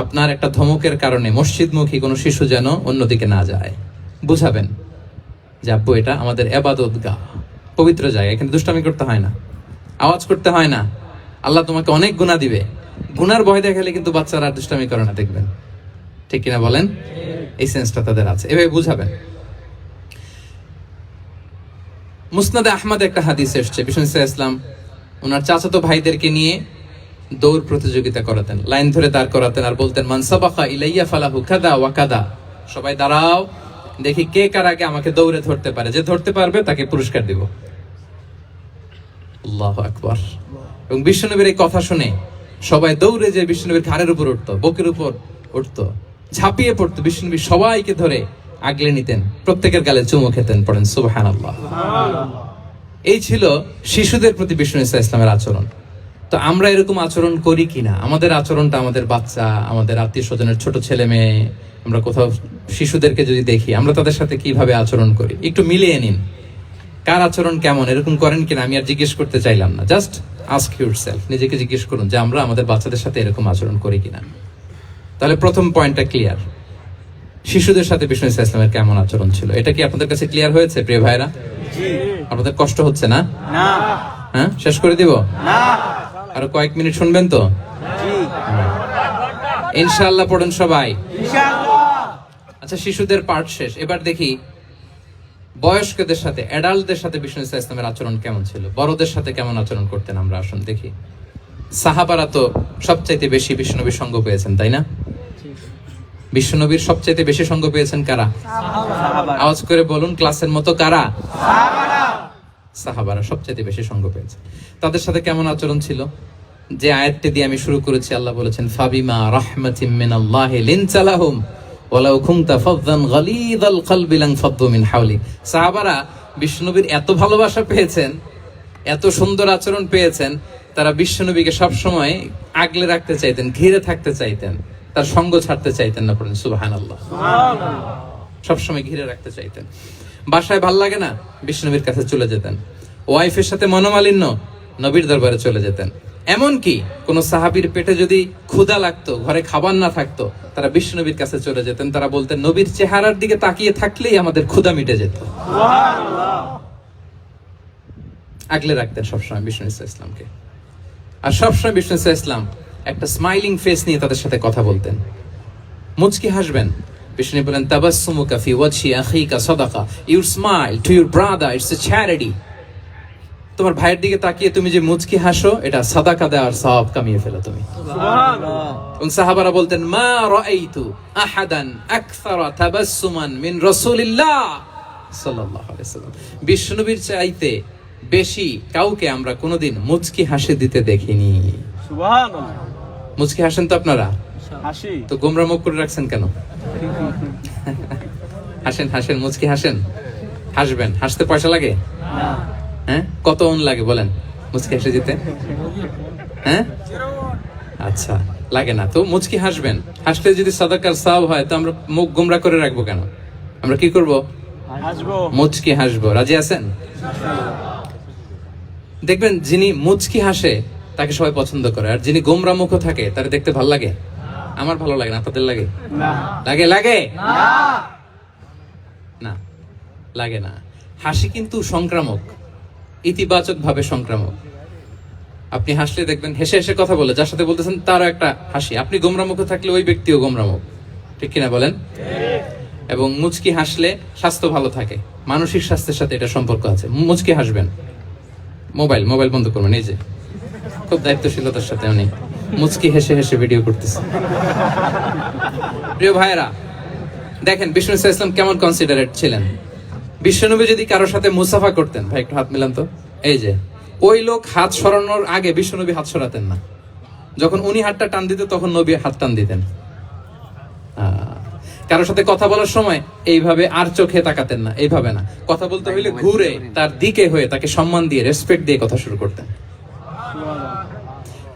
আপনার একটা ধমকের কারণে মসজিদমুখী কোনো শিশু যেন অন্যদিকে না যায়। বুঝাবেন যে আব্বু, এটা আমাদের ইবাদতগাহ, পবিত্র জায়গা, এখানে দুষ্টামি করতে হয় না, আওয়াজ করতে হয় না, আল্লাহ তোমাকে অনেক গুনাহ দিবে। গুনার ভয় দেখালে কিন্তু বাচ্চারা দুষ্টামি করে না, দেখবেন, ঠিক কিনা বলেন? এই সেন্সটা তাদের আছে, এভাবে বুঝাবেন। মুসনাদে আহমদ একটা হাদিস এসছে, বিষ্ণু ইসলাম ওনার চাচাতো ভাইদেরকে নিয়ে দৌড় প্রতিযোগিতা করাতেন, লাইন ধরে দাঁড় করাতেন, আর বলতেন, মান সাবাকা ইলাইয়া ফালাহু কাদা ওয়া কাদা, সবাই দাঁড়াও, দেখি কে কার আগে আমাকে দৌড়ে ধরতে পারে, যে ধরতে পারবে তাকে পুরস্কার দিব। আল্লাহু আকবার। এবং বিশ্বনবীর এই কথা শুনে সবাই দৌড়ে যে বিশ্বনবীর ঘাড়ের উপর উঠতো, বুকের উপর উঠতো, ঝাঁপিয়ে পড়তো, বিশ্বনবী সবাইকে ধরে আগলে নিতেন, প্রত্যেকের গালে চুমু খেতেন। পড়েন সুবহানাল্লাহ। এই ছিল শিশুদের প্রতি বিষ্ণু ইসলামের আচরণ। তো আমরা এরকম আচরণ করি কিনা? আমাদের আচরণটা আমাদের বাচ্চা, আমাদের আত্মীয় স্বজনের ছোট ছেলে মেয়ে, আমরা কোথাও শিশুদেরকে যদি দেখি, আমরা তাদের সাথে কিভাবে আচরণ করি, একটু মিলিয়ে নিন কার আচরণ কেমন, এরকম করেন কিনা। আমি আর জিজ্ঞেস করতে চাইলাম না, জাস্ট আস্ক ইউরসেলফ, নিজেকে জিজ্ঞেস করুন যে আমরা আমাদের বাচ্চাদের সাথে এরকম আচরণ করি কিনা। তাহলে প্রথম পয়েন্টটা ক্লিয়ার, শিশুদের সাথে বিষ্ণু ইসলামের কেমন আচরণ ছিল। এটা কি আপনাদের কাছে ক্লিয়ার হয়েছে প্রিয় ভাইরা? আপনাদের কষ্ট হচ্ছে না? হ্যাঁ, শেষ করে দিব? আরো কয়েক মিনিট শুনবেন তো? ইনশাআল্লাহ পড়েন সবাই। আচ্ছা, শিশুদের পার্ট শেষ, এবার দেখি বয়স্কদের সাথে, অ্যাডাল্টদের সাথে বিষ্ণু ইসলামের আচরণ কেমন ছিল, বড়দের সাথে কেমন আচরণ করতেন। আমরা আসুন দেখি। সাহাবারা তো সবচাইতে বেশি বিশ্বনবীর সঙ্গ পেয়েছেন, তাই না? বিশ্বনবীর সবচাইতে বেশি সঙ্গ পেয়েছেন কারা? আওয়াজ করে বলুন, ক্লাসের মতো কারা? সাহাবারা সবচাইতে বেশি সঙ্গ পেয়েছে। তাদের সাথে কেমন আচরণ ছিল? যে আয়াতটি দিয়ে আমি শুরু করেছি, আল্লাহ বলেছেন ফাবিমা রাহমাতিম মিনাল্লাহি লিনতা লাহুম ওয়ালাউ কুনতা ফাযযান গালিযাল কলবি লানফাদ্দু মিন হাওলি। সাহাবারা বিশ্বনবীর এত ভালোবাসা পেয়েছেন, এত সুন্দর আচরণ পেয়েছেন, তারা বিশ্বনবীকে সবসময় আগলে রাখতে চাইতেন, ঘিরে থাকতে চাইতেন, তার সঙ্গ ছাড়তে চাইতেন না। পড়েন সুবহানাল্লাহ। সবসময় ঘিরে রাখতে চাইতেন। বাসায় ভাল লাগে না, বিশ্বনবীর কাছে চলে যেতেন। ওয়াইফের সাথে মনোমালিন্য, নবীর দরবারে চলে যেতেন। এমনকি কোন সাহাবীর পেটে যদি ক্ষুধা লাগতো, ঘরে খাবার না থাকতো, তারা বিশ্বনবীর কাছে চলে যেতেন। তারা বলতেন নবীর চেহারার দিকে তাকিয়ে থাকলেই আমাদের ক্ষুধা মিটে যেত। আগলে রাখতেন সবসময় বিষ্ণু ইসলামকে। আর সবসময় বিষ্ণু ইসলাম একটা স্মাইলিং ফেস নিয়ে তাদের সাথে কথা বলতেন। মুচকি হাসবেন। বিষ্ণু বলেন তাবাসসুমুকা ফি ওয়াজহি আখিকা সাদাকা, you smile to your brother, it's a charity. তোমার ভাইয়ের দিকে তাকিয়ে তুমি যে মুচকি হাসো, এটা সাদাকা দেওয়ার সওয়াব কামিয়ে ফেলো তুমি। সুবহানাল্লাহ। এবং সাহাবারা বলতেন মা রাআইতু আহাদান আকসারা তাবাসসুমান মিন রাসূলিল্লাহ সাল্লাল্লাহু আলাইহি ওয়াসাল্লাম। বিশ্বনবীর চাইতে বেশি কাউকে আমরা কোনোদিন মুচকি হাসি দিতে দেখিনি। সুবহানাল্লাহ। মুচকি হাসেন তো আপনারা? হাসি। তো গোমরা মুখ করে রাখছেন কেন? হাসেন হাসেন, মুচকি হাসেন। হাসবেন। হাসতে পয়সা লাগে? না। হ্যাঁ, কত অন লাগে বলেন মুচকি হাসি দিতে? হ্যাঁ, আচ্ছা, লাগে না। তো মুচকি হাসবেন। হাসলে যদি সাদাকার সওয়াব হয়, তো আমরা মুখ গোমরা করে রাখবো কেন? আমরা কি করব? হাসবো, মুচকি হাসবো। রাজি আছেন? দেখবেন যিনি মুচকি হাসে তাকে সবাই পছন্দ করে, আর যিনি গোমরা মুখ থাকে তার দেখতে ভালো লাগে। আমার ভালো লাগে না, আপনাদের লাগে? না। লাগে? লাগে না, লাগে না। হাসি কিন্তু সংক্রামক, ইতিবাচক ভাবে সংক্রামক। আপনি হাসলে দেখবেন হেসে হেসে কথা বলে যার সাথে বলতেছেন তারও একটা হাসি। আপনি গোমরা মুখ থাকলে ওই ব্যক্তিও গোমরা মুখ, ঠিক কিনা বলেন? এবং মুচকি হাসলে স্বাস্থ্য ভালো থাকে, মানসিক স্বাস্থ্যের সাথে এটা সম্পর্ক আছে। মুচকি হাসবেন। মোবাইল বন্ধ করবেন। এই যে খুব দায়িত্বশীলতার সাথে উনি মুচকি হেসে হেসে ভিডিও করতেছে। প্রিয় ভাইরা, দেখেন বিষ্ণু ইসলাম কেমন কনসিডারেট ছিলেন। বিশ্বনবী যদি কারোর সাথে মুসাফা করতেন, ভাই একটু হাত মিলান তো, এই যে ওই লোক হাত সরানোর আগে বিশ্বনবী হাত সরাতেন না। যখন উনি হাতটা টান দিতেন তখন নবী হাত টান দিতেন। কারোর সাথে কথা বলার সময় এইভাবে আর চোখে তাকাতেন না, এইভাবে না। কথা বলতে হইলে ঘুরে তার দিকে হয়ে তাকে সম্মান দিয়ে, রেসপেক্ট দিয়ে কথা শুরু করতেন।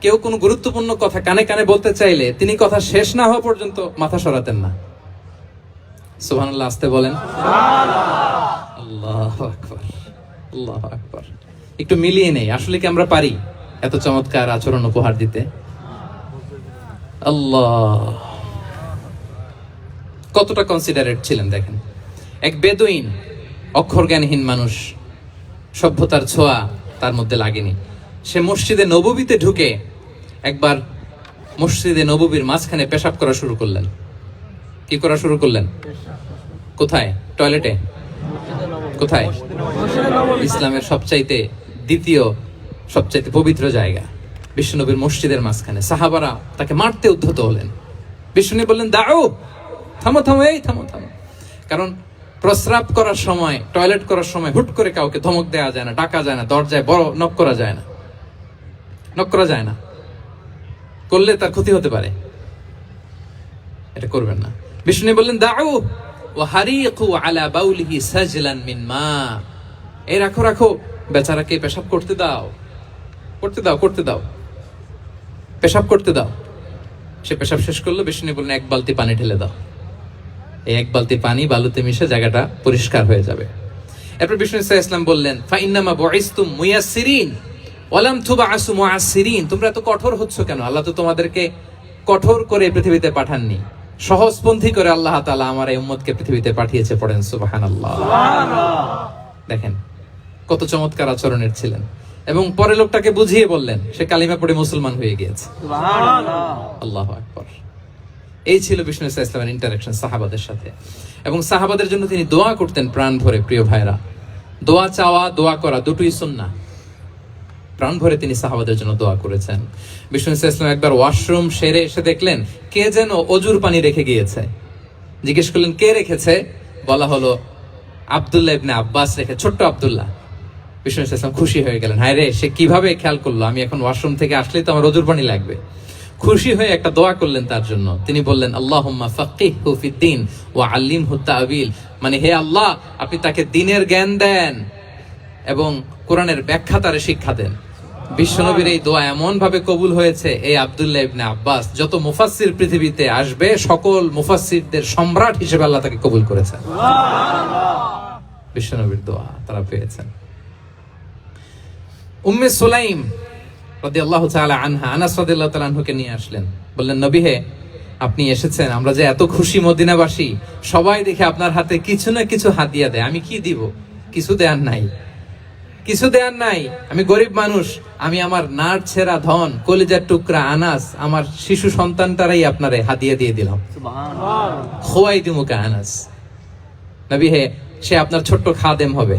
কেউ কোনো গুরুত্বপূর্ণ কথা কানে কানে বলতে চাইলে তিনি কথা শেষ না হওয়া পর্যন্ত মাথা সরাতেন না। সুবহানাল্লাহ। আসতে বলেন আল্লাহু আকবার, আল্লাহু আকবার। একটু মিলিয়ে নেই, আসলে কি আমরা পারি এত চমৎকার আচরণ উপহার দিতে? আল্লাহ, কতটা কনসিডারেট ছিলেন দেখেন। এক বেদুইন, অক্ষর জ্ঞানহীন মানুষ, সভ্যতার ছোঁয়া তার মধ্যে লাগেনি। সে মসজিদে নববীতে ঢুকে একবার মসজিদে নববীর মাঝখানে পেশাব করা শুরু করলেন। কি করা শুরু করলেন? কোথায়? টয়লেটে? কোথায়? ইসলামের সবচাইতে দ্বিতীয় সবচাইতে পবিত্র জায়গা বিশ্বনবীর মসজিদের মাঝখানে। সাহাবারা তাকে মারতে উদ্ধত হলেন। বিশ্বনবী বললেন দাও, থামো থামো, এই থামো থামো। কারণ প্রস্রাব করার সময়, টয়লেট করার সময় হুট করে কাউকে ধমক দেওয়া যায় না, ডাকা যায় না, দরজায় বড় নক করা যায় না, নক করা যায় না। করলে তার ক্ষতি হতে পারে, এটা করবেন না। বিষ্ণু বললেন দাও ওয়া হারিকু আলা বাউলিহি সাজলান মিন মা, এই রাখো রাখো, বেচারাকে পেশাব করতে দাও, করতে দাও, করতে দাও, পেশাব করতে দাও। সে পেশাব শেষ করলো। বিষ্ণু বললেন এক বালতি পানি ঢেলে দাও। এই এক বালতি পানি বালুতে মিশে জায়গাটা পরিষ্কার হয়ে যাবে। এরপর বিষ্ণু ইসলাম বললেন ফাইন্নামা বুইসতুম মুয়াসসিরিন ওয়া লাম তুবআসু মুআসসিরিন, তোমরা এত কঠোর হচ্ছ কেন? আল্লাহ তো তোমাদেরকে কঠোর করে পৃথিবীতে পাঠাননি, সহজপন্থী করে আল্লাহ তাআলা আমার এই উম্মতকে পৃথিবীতে পাঠিয়েছে। পড়েন সুবহানাল্লাহ। দেখেন কত চমৎকার আচরণের ছিলেন। এবং পরে লোকটাকে বুঝিয়ে বললেন, সে কালিমা পড়ে মুসলমান হয়ে গিয়েছে। আল্লাহু আকবার। এই ছিল বিষ্ণু ইসলামের ইন্টারাকশন সাহাবাদের সাথে। এবং সাহাবাদের জন্য তিনি দোয়া করতেন প্রাণ ভরে। প্রিয় ভাইরা, দোয়া চাওয়া, দোয়া করা দুটোই সুন্নাহ। প্রাণ ভরে তিনি সাহাবাদের জন্য দোয়া করেছেন। বিষ্ণু ইসলাম একবার ওয়াশরুম সেরে এসে দেখলেন কে যেন অজুর পানি রেখে গিয়েছে। জিজ্ঞেস করলেন কে রেখেছে? বলা হলো আব্দুল্লাহ ইবনে আব্বাস রেখে, ছোট্ট আব্দুল্লাহ। বিষ্ণু ইসলাম খুশি হয়ে গেলেন, হায় রে সে কিভাবে খেয়াল করলো আমি এখন ওয়াশরুম থেকে আসলেই তো আমার ওজুর পানি লাগবে। খুশি হয়ে একটা দোয়া করলেন তার জন্য। তিনি বললেন আল্লাহুম্মা ফাক্কিহহু ফিদ্দীন ওয়া আল্লিমহু তা'ওয়িল, মানে হে আল্লাহ আপনি তাকে দ্বীনের জ্ঞান দেন এবং কোরআনের ব্যাখ্যা তারে শিক্ষা দেন। বিশ্বনবীর এই দোয়া এমন ভাবে কবুল হয়েছে, এই আব্দুল্লাহ ইবনে আব্বাস যত মুফাসসির পৃথিবীতে আসবে সকল মুফাসসিরদের সম্রাট হিসেবে আল্লাহ তাকে কবুল করেছেন। সুবহানাল্লাহ, বিশ্বনবীর দোয়া তারা পেয়েছেন। উম্মে সুলাইম রাদিয়াল্লাহু তাআলা আনহা, আনাস রাদিয়াল্লাহু তাআলা আনহুকে নিয়ে আসলেন, বললেন নবী হে আপনি এসেছেন, আমরা যে এত খুশি মদিনাবাসী, সবাই দেখে আপনার হাতে কিছু না কিছু হাদিয়া দেয়, আমি কি দিব? কিছু দেয়ার নাই, কিছু দেয়ার নাই, আমি গরিব মানুষ, আমি আমার নাড় ছেঁড়া ধন কলিজার টুকরা আনাস আমার শিশু সন্তানটারাই আপনারে হাদিয়া দিয়ে দিলাম। সুবহানাল্লাহ, খুয়াইদিমুকা আনাস, নবী হে সে আপনার ছোট্ট খাদেম হবে,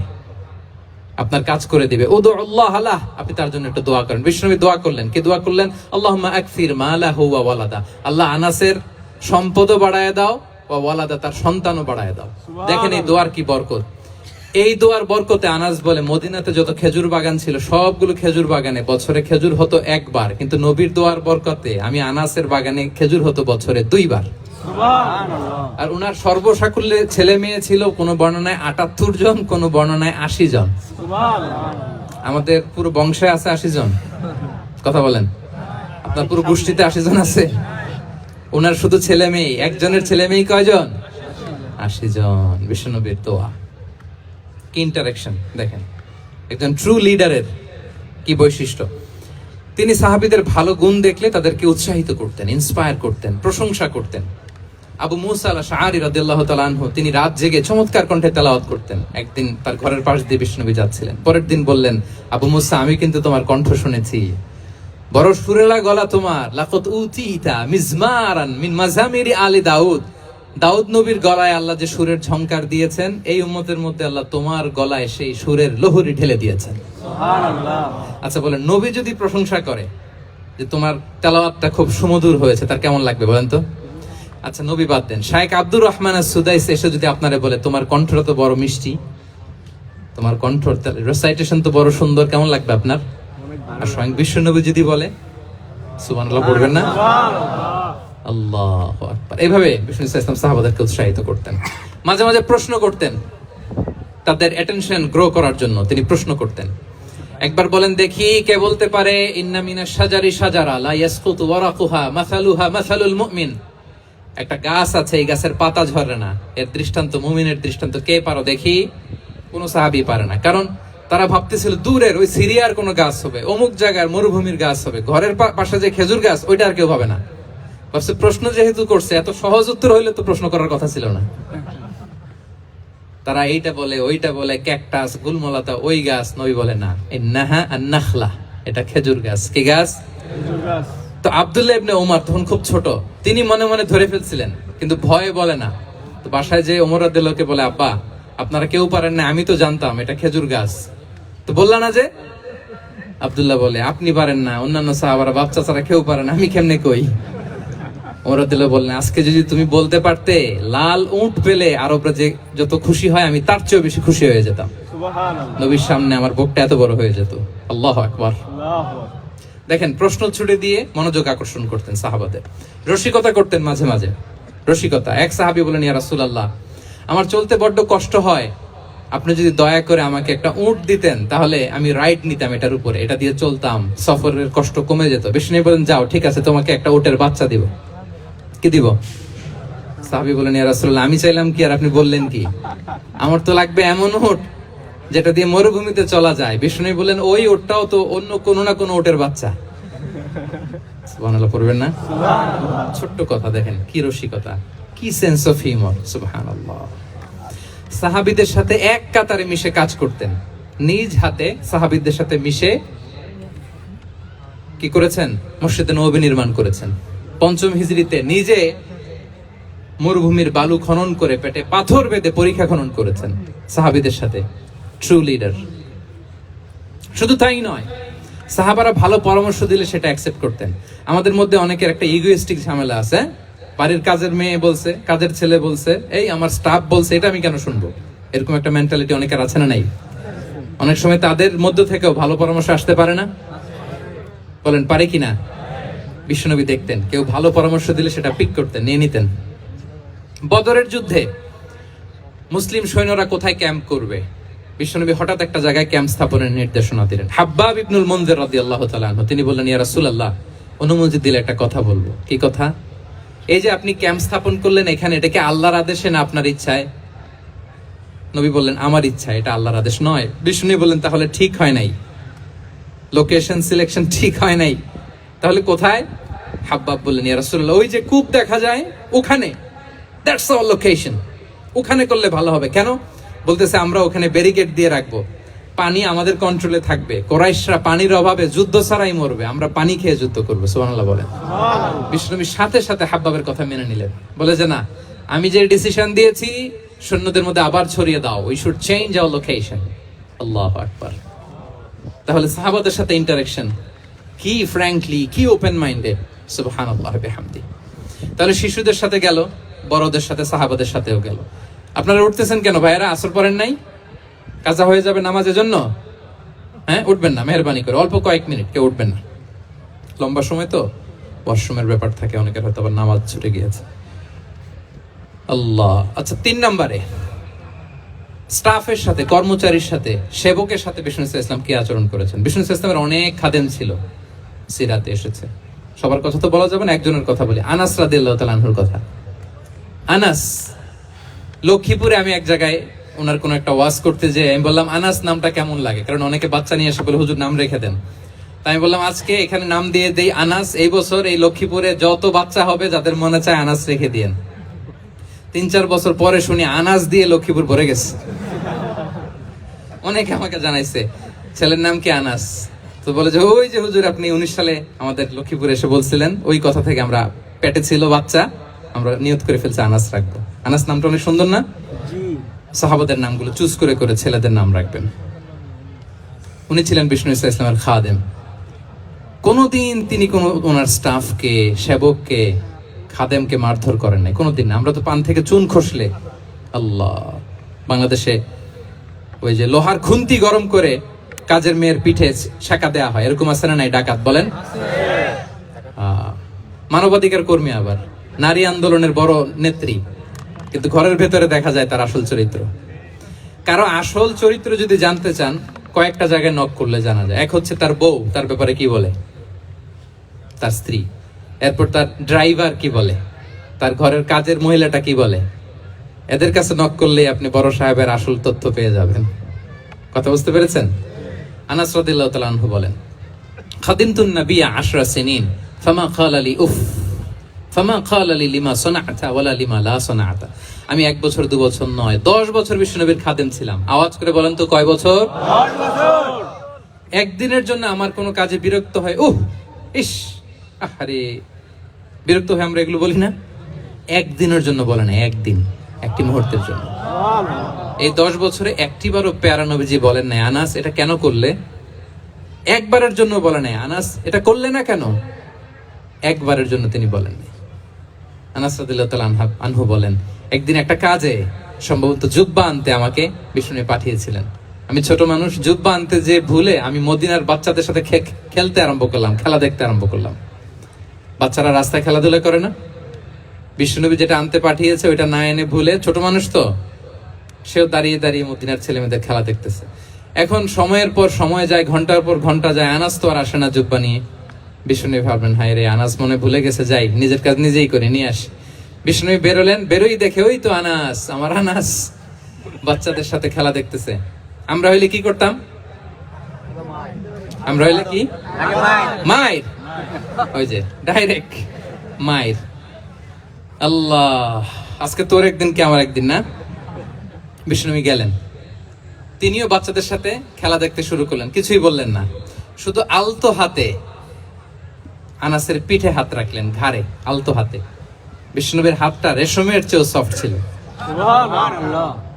আপনার কাজ করে দিবে। উদুল্লাহ আলাহ, আপনি তার জন্য একটু দোয়া করেন। বিষ্ণু নবী দোয়া করলেন, কি দোয়া করলেন? আল্লাহুম্মা আকসির মালাহু ওয়া ওয়ালাদা, আল্লাহ আনাসের সম্পদও বাড়ায় দাও, ওয়া ওয়ালাদা তার সন্তানও বাড়ায় দাও। দেখেন এই দোয়ার কি বরকত। এই দোয়ার বরকতে আনাস বলে মদিনাতে যত খেজুর বাগান ছিল সবগুলো খেজুর বাগানে বছরে খেজুর হতো একবার, কিন্তু নবীর দোয়ার বরকতে আমি আনাসের বাগানে খেজুর হতো বছরে 2 বার। আর উনার সর্বসাকুল্যে ছেলে মেয়ে ছিল কোন বর্ণনায় 78 জন, কোন বর্ণনায় 80 জন। আমাদের পুরো বংশে আছে 80 জন, কথা বলেন, আপনার পুরো গোষ্ঠীতে 80 জন আছে। উনার শুধু ছেলে মেয়ে, একজনের ছেলে মেয়ে কয়জন? 80 জন। বিশ্বনবীর দোয়া কি ইন্টারেকশন দেখেন, একজন ট্রু লিডারের কি বৈশিষ্ট্য। তিনি সাহাবীদের ভালো গুণ দেখলে তাদেরকে উৎসাহিত করতেন, ইন্সপায়ার করতেন, প্রশংসা করতেন। আবু মুসা আল-আশআরী রাদিয়াল্লাহু তাআলা আনহু তিনি রাত জেগে চমৎকার কণ্ঠে তেলাওয়াত করতেন। একদিন তার ঘরের পাশ দিয়ে বিষ্ণুনবী যাচ্ছিলেন, পরের দিন বললেন, আবু মুসা আমি কিন্তু তোমার কণ্ঠ শুনেছি, বড় সুরেলা গলা তোমার, লাকাদ উতিতা মিজমারান মিন মাজামিরি আলি দাউদ, দাউদ নবীর গলায় আল্লাহ যে সুরের ঝংকার দিয়েছেন, এই উম্মতের মধ্যে আল্লাহ তোমার গলায় সেই সুরের লহরী ঢেলে দিয়েছেন। সুবহানাল্লাহ। আচ্ছা বলেন, নবী যদি প্রশংসা করে যে তোমার তেলাওয়াতটা খুব সুমধুর হয়েছে, তার কেমন লাগবে বলেন তো? আচ্ছা নবী বাদ দেন, শাইখ আব্দুর রহমান আস-সুদাইস এসে যদি আপনারে বলে তোমার কণ্ঠটা তো বড় মিষ্টি, তোমার কণ্ঠ রেসাইটেশন তো বড় সুন্দর, কেমন লাগবে আপনার? আর স্বয়ং বিশ্বনবী যদি বলে, সুবহানাল্লাহ পড়বেন না? আল্লাহু আকবার। এইভাবে বিষ্ণু ইসলাম সাহাবাদেরকে উৎসাহিত করতেন। মাঝে মাঝে প্রশ্ন করতেন, তাদের অ্যাটেনশন গ্রো করার জন্য তিনি প্রশ্ন করতেন। একবার বলেন দেখি কে বলতে পারে ইন্না মিনাশ শাজারি শাজারা লা ইয়াসকুতু ওয়ারাকুহা মাসালুহা মাসালুল মুমিন, একটা গাছ আছে এই গাছের পাতা ঝরে না, এর দৃষ্টান্ত মুমিনের দৃষ্টান্ত। কে পারো দেখি? কোন সাহাবী পারে না, কারণ তারা ভাবতেছিল দূরের ওই সিরিয়ার কোন গাছ হবে, অমুক জায়গার মরুভূমির গাছ হবে, ঘরের পাশে যে খেজুর গাছ ওইটা আর কেউ পাবে না। ভাবছে প্রশ্ন যেহেতু করছে, এত সহজ উত্তর হইলে তো প্রশ্ন করার কথা ছিল না। তারা এইটা বলে ওইটা বলে, ক্যাকটাস গুলমলাতা ওই গাছ, নবী বলে না, ইন্নাহা আন-নাখলা, এটা খেজুর গাছ। কি গাছ? খেজুর গাছ। তো আব্দুল্লাহ ইবনে ওমর তখন খুব ছোট, তিনি মনে মনে ধরে ফেলছিলেন, কিন্তু ভয়ে বলে না। তো বাসায় যে ওমর রাদিয়াল্লাহু বলে, আব্বা আপনারা কেউ পারেন না, আমি তো জানতাম এটা খেজুর গাছ, তো বললা না যে? আব্দুল্লাহ বলে আপনি পারেন না, অন্যান্য সাহাবারা বাচ্চা ছাড়া কেউ পারে না, আমি কেমনে কই? ওমর রাদিয়াল্লাহু বললেন আজকে যদি তুমি বলতে পারতে লাল উট পেলে আরবরা যে যত খুশি হয় আমি তার চেয়েও বেশি খুশি হয়ে যেতাম। সুবহানাল্লাহ। নবীর সামনে আমার বুকটা এত বড় হয়ে যেত। আল্লাহু আকবার। আল্লাহু আকবার। দেখেন প্রশ্ন ছুড়ে দিয়ে মনোযোগ আকর্ষণ করতেন সাহাবাদের, রসিকতা করতেন মাঝে মাঝে। রসিকতা, এক সাহাবী বলেন ইয়া রাসূলুল্লাহ আমার চলতে বড্ড কষ্ট হয়, আপনি যদি দয়া করে আমাকে একটা উট দিতেন তাহলে আমি রাইড নিতাম এটার উপরে, এটা দিয়ে চলতাম, সফরের কষ্ট কমে যেত। বিষ্ণু বলেন যাও ঠিক আছে, তোমাকে একটা উটের বাচ্চা দিব। কি দিব? সাহাবী বলেন ইয়া রাসূলুল্লাহ আমি চাইলাম কি আর আপনি বললেন কি, আমার তো লাগবে এমন উট যেটা দিয়ে মরুভূমিতে চলা যায়। বিষ্ণু বলেন ওই উটটাও তো অন্য কোন না কোন উটের বাচ্চা। সুবহানাল্লাহ পড়বেন না? সুবহানাল্লাহ। ছোট্ট কথা দেখেন কি রসিকতা, কি সেন্স অফ হিউমার। সুবহানাল্লাহ। সাহাবীদের সাথে এক কাতারে মিশে কাজ করতেন, নিজ হাতে সাহাবীদের সাথে মিশে কি করেছেন? মসজিদে নববী নির্মাণ করেছেন। 5ম হিজরিতে নিজে মরুভূমির বালু খনন করে পেটে পাথর বেঁধে পরীক্ষা খনন করেছেন সাহাবীদের সাথে। True leader. শুধু তাই নয়, সাহাবারা ভালো পরামর্শ দিলে সেটা অ্যাকসেপ্ট করতেন। আমাদের মধ্যে অনেকের একটা ইগোইস্টিক ঝামেলা আছে, বাড়ির কাজের মেয়ে বলছে, কাজের ছেলে বলছে, এই আমার স্টাফ বলছে, এটা আমি কেন শুনবো? এরকম একটা মেন্টালিটি অনেকের আছে না নাই? অনেক সময় তাদের মধ্য থেকেও ভালো পরামর্শ আসতে পারে না? বলেন পারে কিনা? বিশ্বনবী দেখতেন কেউ ভালো পরামর্শ দিলে সেটা পিক করতেন, নিয়ে নিতেন। বদরের যুদ্ধে মুসলিম সৈন্যরা কোথায় ক্যাম্প করবে, বিশ্বনবী হঠাৎ একটা জায়গায় ক্যাম্প স্থাপনের নির্দেশনা দিলেন। হাব্বাব ইবনুল মুনজির রাদিয়াল্লাহু তাআলা আনহু তিনি বললেন, ইয়া রাসূলুল্লাহ, অনুমতি দিলে একটা কথা বলবো। কি কথা? এই যে আপনি ক্যাম্প স্থাপন করলেন এখানে, এটা কি আল্লাহর আদেশে না আপনার ইচ্ছায়? নবী বললেন, আমার ইচ্ছা, এটা আল্লাহর আদেশ নয়। বিষ্ণু বললেন, তাহলে ঠিক হয় নাই, লোকেশন সিলেকশন ঠিক হয় নাই, তাহলে কোথায়? হাব্বাব বললেন, ইয়া রাসূলুল্লাহ, ওই যে কূপ দেখা যায় ওখানে, দ্যাটস আওয়ার লোকেশন, ওখানে করলে ভালো হবে। কেন? বলতেছে, আমরা ওখানে ব্যারিকেড দিয়ে রাখবো, পানি আমাদের কন্ট্রোলে থাকবে, কুরাইশরা পানির অভাবে যুদ্ধ ছাড়াই মরবে, আমরা পানি খেয়ে যুদ্ধ করবো। সুবহানাল্লাহ বলেন। বিষ্ণু সাথে সাথে হাব্বাবের কথা মেনে নিলেন, বলে যে না, আমি যে ডিসিশন দিয়েছি সৈন্যদের মধ্যে আবার ছড়িয়ে দাও, we should change our location. আল্লাহু আকবার। তাহলে সাহাবাদের সাথে ইন্টারেকশন কি ফ্র্যাঙ্কলি, কি ওপেন মাইন্ডেড, সুবহানাল্লাহ বিহামদি। তাহলে শিশুদের সাথে গেল, বড়দের সাথে, সাহাবাদের সাথেও গেল। আপনারা উঠতেছেন কেন ভাইয়েরা? আসর পড়েন নাই? কাজা হয়ে যাবে নামাজের জন্য? হ্যাঁ, উঠবেন না মেহরবানি করে, অল্প কয়েক মিনিট কেউ উঠবেন না, লম্বা সময় তো ওয়াশরুমের ব্যাপার থাকে, অনেকের হয়তো আবার নামাজ ছুটে গিয়েছে। আল্লাহ। আচ্ছা, 3 নম্বরে স্টাফের সাথে, কর্মচারীর সাথে, সেবকের সাথে বিষ্ণু ইসলাম কি আচরণ করেছেন? বিষ্ণু ইসলামের অনেক খাদেম ছিল, সিরাতে এসেছে। সবার কথা তো বলা যাবে না, একজনের কথা বলি, আনাস রাদিয়াল্লাহু তাআলা আনহুর কথা। আনাস, লক্ষ্মীপুরে আমি এক জায়গায় ওনার কোন একটা ওয়াজ করতে যে আমি বললাম, আনাস নামটা কেমন লাগে? কারণ অনেকে বাচ্চা নিয়ে এসে বলে, হুজুর নাম রেখে দেন। তাই আমি বললাম, আজকে এখানে নাম দিয়ে দেই আনাস। এই বছর এই লক্ষ্মীপুরে যত বাচ্চা হবে যাদের মনে চায় আনাস রেখে দিয়েন। 3-4 বছর পরে শুনি আনাস দিয়ে লক্ষ্মীপুর ভরে গেছে। অনেকে আমাকে জানাইছে ছেলের নাম কি আনাস, তো বলে যে ওই যে হুজুর আপনি 19 সালে আমাদের লক্ষ্মীপুরে এসে বলছিলেন, ওই কথা থেকে আমরা, পেটে ছিল বাচ্চা, আমরা নিয়ত করে ফেলছি আনাস রাখবো। আনাস নামটা অনেক সুন্দর না? সাহাবাদের নামগুলো চুজ করে করে ছেলেদের নাম রাখবেন। উনি ছিলেন বিষ্ণু ইসলামের খাদেম। কোনদিন তিনি কোন ওনার স্টাফকে, সেবককে, খাদেমকে মারধর করেন নাই, কোনোদিন না। আমরা তো পান থেকে চুন খসলে, আল্লাহ, বাংলাদেশে ওই যে লোহার খুন্তি গরম করে কাজের মেয়ের পিঠে শেখা দেয়া হয়, এরকম আছে না নাই? ডাকাত বলেন, মানবাধিকার কর্মী, আবার নারী আন্দোলনের বড় নেত্রী, কিন্তু ঘরের ভেতরে দেখা যায় তার আসল চরিত্র। কারো আসল চরিত্র যদি জানতে চান, কয়েকটা জায়গায় নক করলে জানা যায়। এক হচ্ছে তার বউ, তার ব্যাপারে কি বলে, তার স্ত্রী। এরপর তার ড্রাইভার কি বলে, তার ঘরের কাজের মহিলাটা কি বলে। এদের কাছে নক করলে আপনি বড় সাহেবের আসল তথ্য পেয়ে যাবেন। কথা বুঝতে পেরেছেন? আনাস রাদিয়াল্লাহু তাআলা আনহু বলেন, খাদিমতুন নবিয়্যা 10 সিনিন ফামা ক্বালা লি উফ ফামা ক্বালা লি লিমা সানা'তা ওয়ালা লিমা লা সানা'তা। আমি 1 বছর 2 বছর নয়, 10 বছর বিশ্বনবীর খাদেম ছিলাম। আওয়াজ করে বলেন তো, কয় বছর? 10 বছর। একদিনের জন্য আমার কোনো কাজে বিরক্ত হয়, উহ ইস, আরে, বিরক্ত হয়ে আমরা এগুলো বলি না? একদিনের জন্য বলে না, একদিন, একটি মুহূর্তের জন্য। এই 10 বছরে একটিবারও প্যারা নবীজি বলেন নাই, আনাস এটা কেন করলে? একবারের জন্য বলে নাই, আনাস এটা করলে না কেন? একবারের জন্য তিনি বলেন নাই। আনাস রাদিয়াল্লাহু তাআলা আনহু বলেন, একদিন একটা কাজে, সম্ভবত জুব্বা আনতে আমাকে বিষ্ণু পাঠিয়েছিলেন। আমি ছোট মানুষ, জুব্বা আনতে যে ভুলে আমি মদিনার বাচ্চাদের সাথে খেলতে আরম্ভ করলাম, খেলা দেখতে আরম্ভ করলাম। বাচ্চারা রাস্তায় খেলাধুলা করে না? বিশ্বনবী যেটা আনতে পাঠিয়েছে ওইটা না এনে ভুলে, ছোট মানুষ তো, সেও দাঁড়িয়ে দাঁড়িয়ে মদিনার ছেলে মেয়েদের খেলা দেখতেছে। এখন সময়ের পর সময় যায়, ঘন্টার পর ঘন্টা যায়, আনাস তো আর আসে না জুব্বা নিয়ে। বিষ্ণুনবী ভাবলেন, হায় রে, আনাস মনে ভুলে গেছে, যাই নিজের কাজ নিজেই করে নিয়ে আসি। বিষ্ণুনবী বেরোলেন, বেরোই দেখে ওই তো আনাস, আমার আনাস বাচ্চাদের সাথে খেলা দেখতেছে। আমরা হইলে কি করতাম? আমরা হইলে কি? মায়ের, ওই যে ডাইরেক্ট মায়ের। আল্লাহ, আজকে তোর একদিন কি আমার একদিন না? বিষ্ণুনবী গেলেন, তিনিও বাচ্চাদের সাথে খেলা দেখতে শুরু করলেন, কিছুই বললেন না, শুধু আলতো হাতে আনাসের পিঠে হাত রাখলেন, ঘাড়ে আলতো হাতে। বিষ্ণুনবীর হাতটা রেশমের চেয়েও সফট ছিল।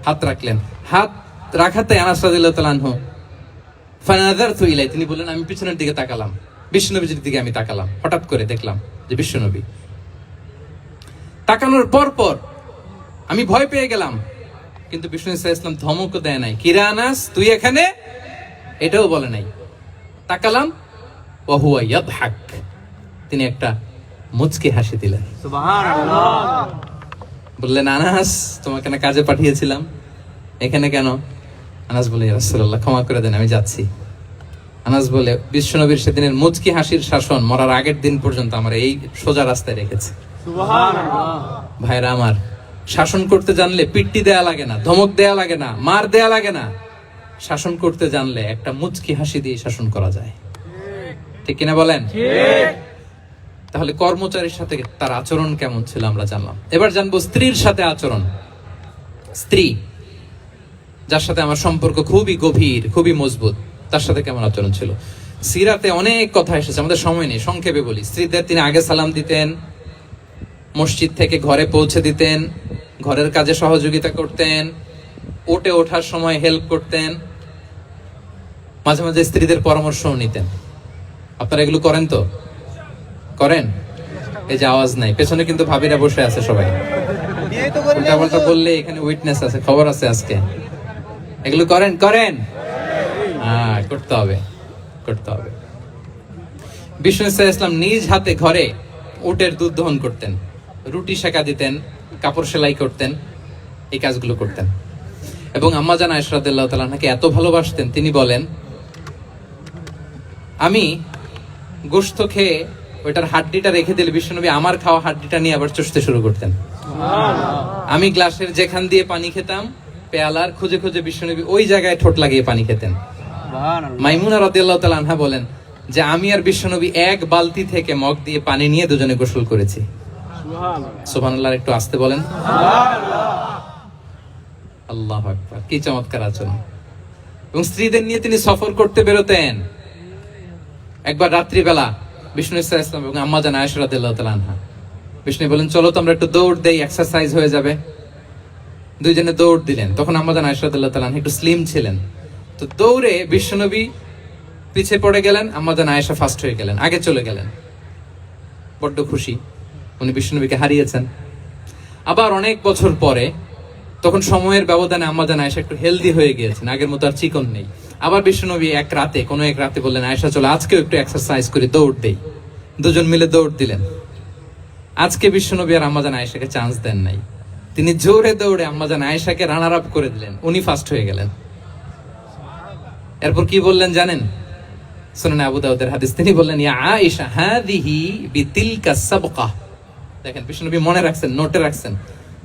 হাত রাখলেন, হাত রাখাতে আনাস রাদিয়াল্লাহু তাআলা আনহু ফানাযারতু ইলাই, তিনি বললেন, আমি পিছনের দিকে তাকালাম, বিষ্ণুনবীর দিকে আমি তাকালাম, হঠাৎ করে দেখলাম যে বিষ্ণুনবী। তাকানোর পর পর আমি ভয় পেয়ে গেলাম, কিন্তু বিষ্ণু ইসলাম ধমকও দেয় নাই, কিরে আনাস তুই এখানে? এটাও বলে নাই। তাকালাম ওয়া হুয়া ইয়াদহাক, তিনি একটা মুচকি হাসি দিলেন। সুবহানাল্লাহ। বললেন, আনাস, তোমাকে না কাজে পাঠিয়েছিলাম, এখানে কেন? আনাস বলে, ইয়া রাসূলুল্লাহ, ক্ষমা করে দেন, আমি যাচ্ছি। আনাস বলে, বিশ্বনবীর সেদিনের মুচকি হাসির শাসন মরার আগের দিন পর্যন্ত আমার এই সোজা রাস্তায় রেখেছে। সুবহানাল্লাহ। ভাইরা আমার, শাসন করতে জানলে পিট্টি দেয়া লাগে না, ধমক দেয়া লাগে না, মার দেয়া লাগে না। শাসন করতে জানলে একটা মুচকি হাসি দিয়ে শাসন করা যায়। ঠিক কিনা বলেন? তাহলে কর্মচারীর সাথে তার আচরণ কেমন ছিল আমরা জানলাম। এবার জানবো স্ত্রীর সাথে আচরণ। স্ত্রী, যার সাথে আমার সম্পর্ক খুবই গভীর, খুবই মজবুত, তার সাথে কেমন আচরণ ছিল। সিরাতে অনেক কথা এসেছে, আমাদের সময় নেই, সংক্ষেপে বলি। স্ত্রীদের তিনি আগে সালাম দিতেন, মসজিদ থেকে ঘরে পৌঁছে দিতেন, ঘরের কাজে সহযোগিতা করতেন, ওঠে ওঠার সময় হেল্প করতেন, মাঝে মাঝে স্ত্রীদের পরামর্শও নিতেন। আপনারা এগুলো করেন তো? করেন? এই যে আওয়াজ নাই, পেছনে কিন্তু ভাবিরা বসে আছে সবাই। উল্টা বললে এখানে উইটনেস আছে, খবর আছে আজকে। এগুলো করেন? করেন? হ্যাঁ, করতে হবে, করতে হবে। বিষ্ণু ইসলাম নিজ হাতে ঘরে উটের দুধ দহন করতেন, রুটি সেকা দিতেন, কাপড় সেলাই করতেন, এই কাজগুলো করতেন। এবং আম্মা জান আয়েশা রাদিয়াল্লাহু তাআলা আনহাকে এত ভালোবাসতেন, তিনি বলেন, আমি গোশত খেয়ে ওইটার হাড্ডিটা রেখে দিলে বিশ্বনবী আমার খাওয়া হাড্ডিটা নিয়ে আবার চষতে শুরু করতেন। আমি গ্লাসের যেখান দিয়ে পানি খেতাম, পেয়ালার খুঁজে খুঁজে বিশ্বনবী ওই জায়গায় ঠোঁট লাগিয়ে পানি খেতেন। মাইমুনা রাদিয়াল্লাহু তাআলা আনহা বলেন যে আমি আর বিশ্বনবী এক বালতি থেকে মগ দিয়ে পানি নিয়ে দুজনে গোসল করেছি। সুবহানাল্লাহ। একটু আস্তে বলেন। আল্লাহু আকবার, কি চমৎকার আচরণ। এবং স্ত্রীদের নিয়ে তিনি সফর করতে বেরোতেন। একবার রাত্রিবেলা বিষ্ণু ইসলাম এবং আম্মা জান আয়েশা রাদিয়াল্লাহু তাআলা আনহা, বিষ্ণু বলেন, চলো তো আমরা একটু দৌড় দেই, এক্সারসাইজ হয়ে যাবে। দুইজনে দৌড় দিলেন। তখন আম্মা জান আয়েশা রাদিয়াল্লাহু তাআলা আনহা একটু স্লিম ছিলেন, তো দৌড়ে বিশ্বনবী পিছে পড়ে গেলেন, আম্মা জান আয়েশা ফার্স্ট হয়ে গেলেন, আগে চলে গেলেন। বড্ড খুশি, উনি বিশ্বনবীকে হারিয়েছেন। আবার অনেক বছর পরে, তখন সময়ের ব্যবধানে আম্মা জান আয়েশা একটু হেলদি হয়ে গিয়েছেন, আগের মতো আর চিকন নেই। আবার বিশ্বনবী এক রাতে বললেন, আয়েশা চলো আজকেও একটু এক্সারসাইজ করি, দৌড় দেই। দুজন মিলে দৌড় দিলেন। আজকে বিশ্বনবী আর আম্মা জান আয়েশাকে চান্স দেন নাই, তিনি জোরে দৌড়ে আম্মা জান আয়েশাকে রানার আপ করে দিলেন, উনি ফার্স্ট হয়ে গেলেন। এরপর কি বললেন জানেন? সুনান আবু দাউদের হাদিস, তিনি বললেন, ইয়া আয়েশা হাদিহি বিতিলকা সাবকা। দেখেন, বিশ্বনবী মনে রাখছেন, নোটে রাখছেন।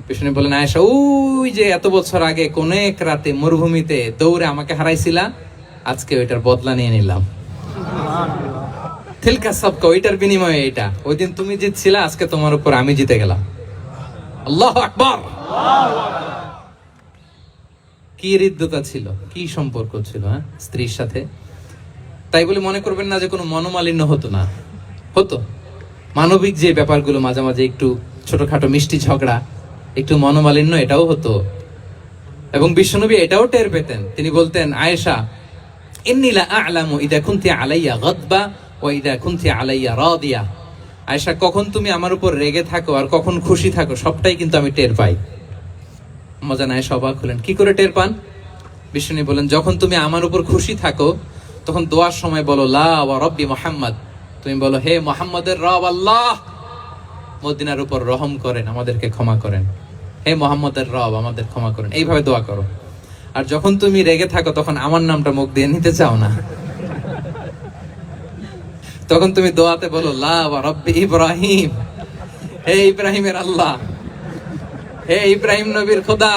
বিষ্ণু বলেন, আয়েশা, ওই যে এত বছর আগে কোন এক রাতে মরুভূমিতে দৌড়ে আমাকে হারাইছিলা, আজকে ওইটার বদলা নিয়ে নিলাম। তিলকা সাবকা, ওইটার বিনিময়ে এটা। ওই দিন তুমি জিতছিলা, আজকে তোমার উপর আমি জিতে গেলাম। আল্লাহু আকবার। কি হৃদ্যতা ছিল, কি সম্পর্ক ছিল স্ত্রীর সাথে। তাই বলে মনে করবেন না যে কোনো মনোমালিন্য হতো না, হতো। মানবিক যে ব্যাপারগুলো, মাঝে মাঝে একটু ছোটখাটো মিষ্টি ঝগড়া, একটু মনোমালিন্য, এটাও হতো। এবং বিশ্বনবী এটাও টের পেতেন। তিনি বলতেন, আয়েশা, ইন্নী লা আ'লামু ইযা কুনতি আলাইয়া গাদবা ওয়া ইযা কুনতি আলাইয়া রাদিয়া। আয়েশা, কখন তুমি আমার উপর রেগে থাকো আর কখন খুশি থাকো, সবটাই কিন্তু আমি টের পাই। মজা নাই, অবাক হলেন, কি করে টের পান? বিশ্বনবী বলেন, যখন তুমি আমার উপর খুশি থাকো, তখন দোয়ার সময় বলো, লা ওয়া রাব্বি মুহাম্মদ, তুমি বলো, হে মুহাম্মদের রব আল্লাহ, মদিনার উপর রহম করেন, আমাদেরকে ক্ষমা করেন। হে মুহাম্মদের রব, আমাদের ক্ষমা করেন। এইভাবে দোয়া করো। আর যখন তুমি রেগে থাকো, তখন আমার নামটা মুখ দিয়ে নিতে চাও না, তখন তুমি দোয়াতে বলো, লা ওয়া রাব্বি ইব্রাহিম, হে ইব্রাহিমের আল্লাহ, হে ইব্রাহিম নবীর খোদা,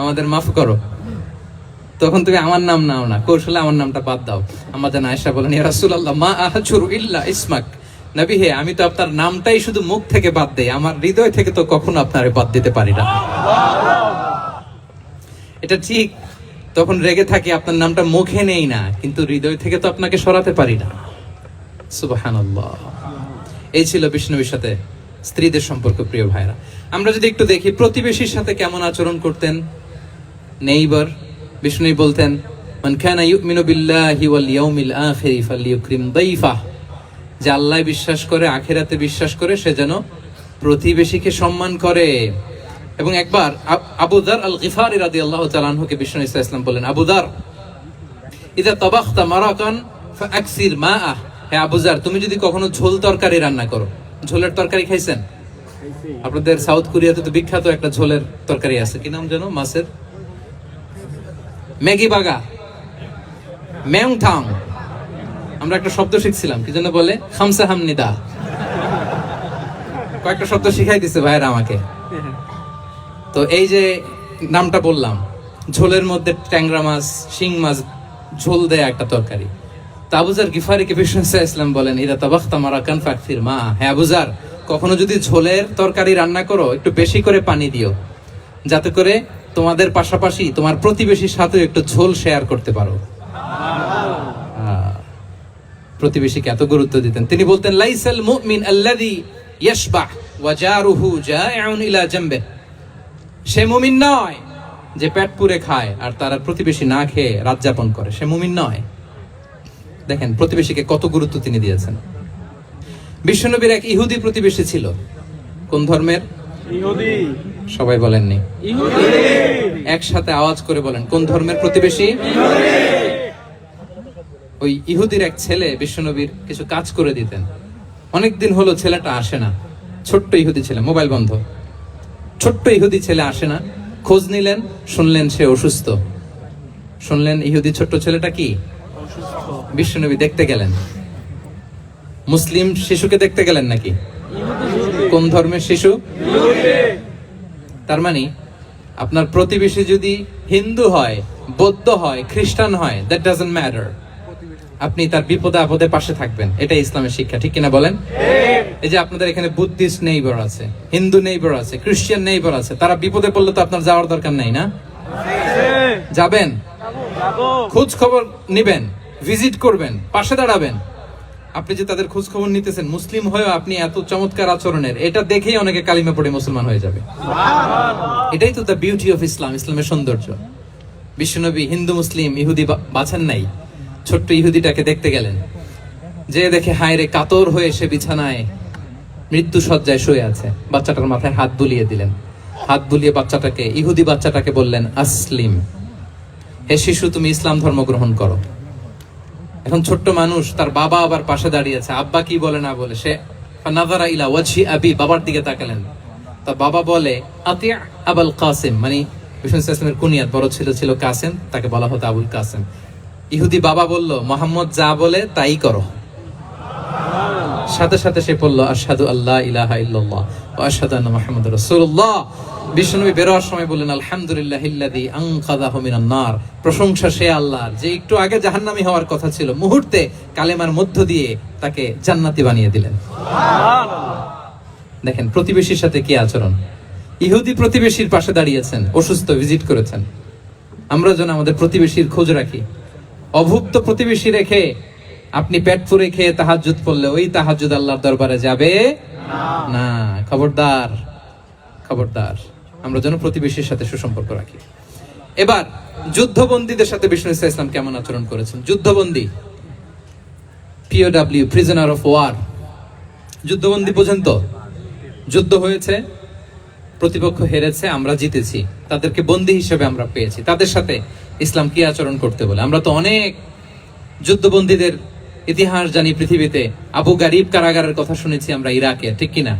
আমাদের মাফ করো। তখন তুমি আমার নাম নাও না, কৌশলে আমার নামটা বাদ দাও। আমাদের আয়েশা বলেন, ইয়া রাসূলুল্লাহ, মা আহজুরু ইল্লা ইসমাক। নবী হে, আমি তো আপনার নামটাই শুধু মুখ থেকে বাদ দেই, আমার হৃদয় থেকে তো কখনো আপনারে বাদ দিতে পারি না। এটা ঠিক, তখন রেগে থাকি, আপনার নামটা মুখে নেই না, কিন্তু হৃদয় থেকে তো আপনাকে সরাতে পারি না। সুবহানাল্লাহ। এই ছিল বিষ্ণুর সাথে স্ত্রীদের সম্পর্ক। প্রিয় ভাইরা, আমরা যদি একটু দেখি প্রতিবেশীর সাথে কেমন আচরণ করতেন। নেইবার, বিষ্ণু বলতেন, মান কানা ইউমিনু বিল্লাহি ওয়াল ইয়াউমিল আখির ফালইউকরিম দাইফা। যে আল্লাহ বিশ্বাস করে, আখিরাতে বিশ্বাস করে, সে যেন প্রতিবেশীকে সম্মান করে। এবং একবার আবু যার আল গিফারি রাদিয়াল্লাহু তাআলা আনহুকে বিষ্ণু ইসলাম বলেন, আবু যার, ইযা তাবাখতা মারাকান ফাআকসির মাআহ। হে আবু যার, তুমি যদি কখনো ঝোল তরকারি রান্না করো, ঝোলের তরকারি খাইছেন? আপনাদের সাউথ কোরিয়াতে তো বিখ্যাত একটা ঝোলের তরকারি আছে, কি নাম যেন, মাছের ম্যাগি বাগা, মেংথাং। আমরা একটা শব্দ শিখছিলাম, কি যেন বলে, খামসা হামনিদা। কয়েকটা শব্দ শিখাই দিছে ভাইয়েরা আমাকে। তো এই যে নামটা বললাম, ঝোলের মধ্যে ট্যাংরা মাছ, শিং মাছ ঝোল দেয়া একটা তরকারি। তা আবু যার গিফারিকে বিষ্ণু ইসলাম বলেন, ইদা তাবাখতা মারাকান ফাকফির মা। হ্যাঁ আবু যার, কখনো যদি ঝোলের তরকারি রান্না করো, একটু বেশি করে পানি দিও, যাতে করে তোমাদের পাশাপাশি তোমার প্রতিবেশীর সাথে একটু ঝোল শেয়ার করতে পারো। প্রতিবেশীকে এত গুরুত্ব দিতেন। তিনি বলতেন, লাইসাল মুমিন আল্লাযী ইয়াশবা ওয়া জারুহু জাইউন ইলা জামবিহি। সে মুমিন নয় যে পেট পুরে খায় আর তার প্রতিবেশী না খেয়ে রাত যাপন করে, সে মুমিন নয়। দেখেন প্রতিবেশীকে কত গুরুত্ব তিনি দিয়েছেন। বিশ্বনবীর এক ইহুদি প্রতিবেশী ছিল। কোন ধর্মের? ইহুদি। সবাই বলেননি? ইহুদি। একসাথে আওয়াজ করে বলেন, কোন ধর্মের প্রতিবেশী? ইহুদি। ওই ইহুদির এক ছেলে বিশ্বনবীর কিছু কাজ করে দিতেন। অনেকদিন হলো ছেলেটা আসে না। ছোট্ট ইহুদি ছেলে, মোবাইল বন্ধ। ছোট্ট ইহুদি ছেলে আসে না। খোঁজ নিলেন, শুনলেন সে অসুস্থ। শুনলেন ইহুদি ছোট্ট ছেলেটা কি অসুস্থ। বিশ্বনবী দেখতে গেলেন। মুসলিম শিশুকে দেখতে গেলেন নাকি? কোন ধর্মের শিশু? তার মানে আপনার প্রতিবেশী যদি হিন্দু হয়, বৌদ্ধ হয়, খ্রিস্টান হয়, দ্যাট ডাজন্ট ম্যাটার। আপনি তার বিপদে আপদে পাশে থাকবেন, এটাই ইসলামের শিক্ষা, ঠিক কিনা বলেন? এই যে আপনাদের এখানে বুদ্ধিস্ট নেইবার আছে, হিন্দু নেইবার আছে, খ্রিস্টান নেইবার আছে, তারা বিপদে পড়লে তো আপনার যাওয়ার দরকার নাই না? যাবেন, খোঁজ খবর নিবেন, ভিজিট করবেন, পাশে দাঁড়াবেন। আপনি যে তাদের খোঁজ খবর নিতেছেন, মুসলিম হয়েও আপনি এত চমৎকার আচরণের, এটা দেখেই অনেকে কালিমা পড়ে মুসলমান হয়ে যাবে। এটাই তো দ্য বিউটি অফ ইসলাম, ইসলামের সৌন্দর্য। বিশ্বনবী হিন্দু মুসলিম ইহুদি বাছেন নাই, ছোট্ট ইহুদিটাকে দেখতে গেলেন। যে দেখে হায় রে, কাতর হয়ে সে বিছানায় মৃত্যু শয্যায় শুয়ে আছে। বাচ্চাটার মাথায় হাত বুলিয়ে দিলেন। হাত বুলিয়ে বাচ্চাটাকে, ইহুদি বাচ্চাটাকে বললেন, আসলিম, হে শিশু, তুমি ইসলাম ধর্ম গ্রহণ করো। এখন ছোট্ট মানুষ, তার বাবা আবার পাশে দাঁড়িয়েছে, আব্বা কি বলে না বলে, সে নাযারা ইলা ওয়াজহি আবি, বাবার দিকে তাকালেন। তা বাবা বলে, আতিয়া আবুল কাসিম, মানে বিষ্ণু ইসলামের কুনিয়াত, বড় ছিল ছিল কাসিম, তাকে বলা হতো আবুল কাসিম। ইহুদি বাবা বলল, মোহাম্মদ যা বলে তাই করো। সাথে সাথে সে বলল, আশহাদু আল্লা ইলাহা ইল্লাল্লাহ ওয়া আশহাদু আন্না মুহাম্মাদুর রাসূলুল্লাহ। বিশ্বনবী বেরোয়ার সময় বললেন, আলহামদুলিল্লাহিল্লাযী আনকাযাহু মিনান নার। প্রশংসা সে আল্লাহর, যে একটু আগে জাহান্নামী হওয়ার কথা ছিল, মুহূর্তে কালেমার মধ্য দিয়ে তাকে জান্নাতি বানিয়ে দিলেন। সুবহানাল্লাহ। দেখেন প্রতিবেশীর সাথে কি আচরণ। ইহুদি প্রতিবেশীর পাশে দাঁড়িয়েছেন, অসুস্থ, ভিজিট করেছেন। আমরা যেন আমাদের প্রতিবেশীর খোঁজ রাখি। অভুক্ত প্রতিবেশী রেখে আপনি পেট পুরে খেয়ে তাহাজ্জুদ পড়লে ওই তাহাজ্জুদ আল্লাহর দরবারে যাবে না। খবরদার, খবরদার, আমরা যেন প্রতিবেশীর সাথে সুসম্পর্ক রাখি। এবার যুদ্ধবন্দীদের সাথে বিষ্ণু ইসলাম কেমন আচরণ করেছেন। যুদ্ধবন্দী, POW, প্রিজনার অফ ওয়ার, যুদ্ধবন্দী পর্যন্ত যুদ্ধ হয়েছে, প্রতিপক্ষ হেরেছে, আমরা জিতেছি, তাদেরকে বন্দী হিসেবে আমরা পেয়েছি, তাদের সাথে ইসলাম কি আচরণ করতে বলে। আমরা তো অনেক যুদ্ধবন্দীদের ইতিহাস জানি পৃথিবীতে। আবু গারিব কারাগারের কথা শুনেছি আমরা ইরাকে, ঠিক কিনা?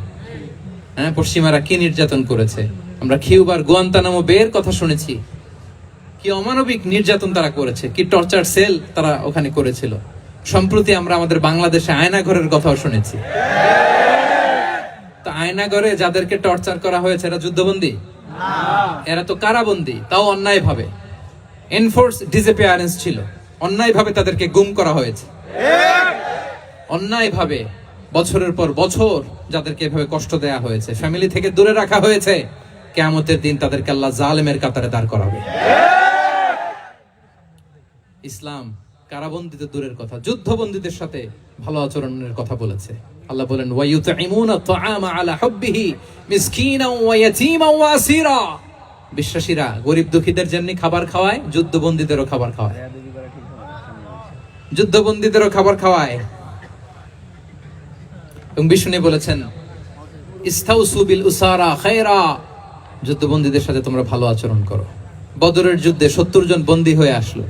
হ্যাঁ, পশ্চিমারা কি নির্যাতন করেছে। আমরা কিউবার গুয়ান্তানামো বের কথা শুনেছি, কি অমানবিক নির্যাতন তারা করেছে, কি টর্চার সেল তারা ওখানে করেছিল। সম্প্রতি আমরা আমাদের বাংলাদেশে আয়নাঘরের কথাও শুনেছি। তো আয়নাঘরে যাদেরকে টর্চার করা হয়েছে এরা যুদ্ধবন্দী? এরা তো কারাবন্দী, তাও অন্যায় ভাবে। এনফোর্স ডিসঅ্যাপিয়ারেন্স ছিল, অন্যায় ভাবে তাদেরকে গুম করা হয়েছে। অন্যায় ভাবে বছরের পর বছর যাদেরকে এভাবে কষ্ট দেয়া হয়েছে, ফ্যামিলি থেকে দূরে রাখা হয়েছে, কিয়ামতের দিন তাদেরকে আল্লাহ জালেমের কাতারে দাঁড় করাবে। ইসলাম কারাবন্দীতে দূরের কথা, যুদ্ধবন্দীদের সাথে ভালো আচরণের কথা বলেছে। আল্লাহ বলেন, ওয়া ইউতঈমুনা আত-তাআমা আলা হুব্বিহি মিসকিনান ওয়া ইয়াতীমান ওয়া আসীরা। বিশ্বাসীরা গরিব দুঃখীদের জন্য খাবার খাওয়ায়, যুদ্ধবন্দীদেরও খাবার খাওয়ায়, যুদ্ধবন্দীদেরও খাবার খাওয়ায়। এবং বিষ্ণু বলেছেন, ইস্তাউসু বিল উসারা খায়রা, যুদ্ধবন্দীদের সাথে তোমরা ভালো আচরণ করো। বদরের যুদ্ধে 70 জন বন্দী হয়ে আসলো।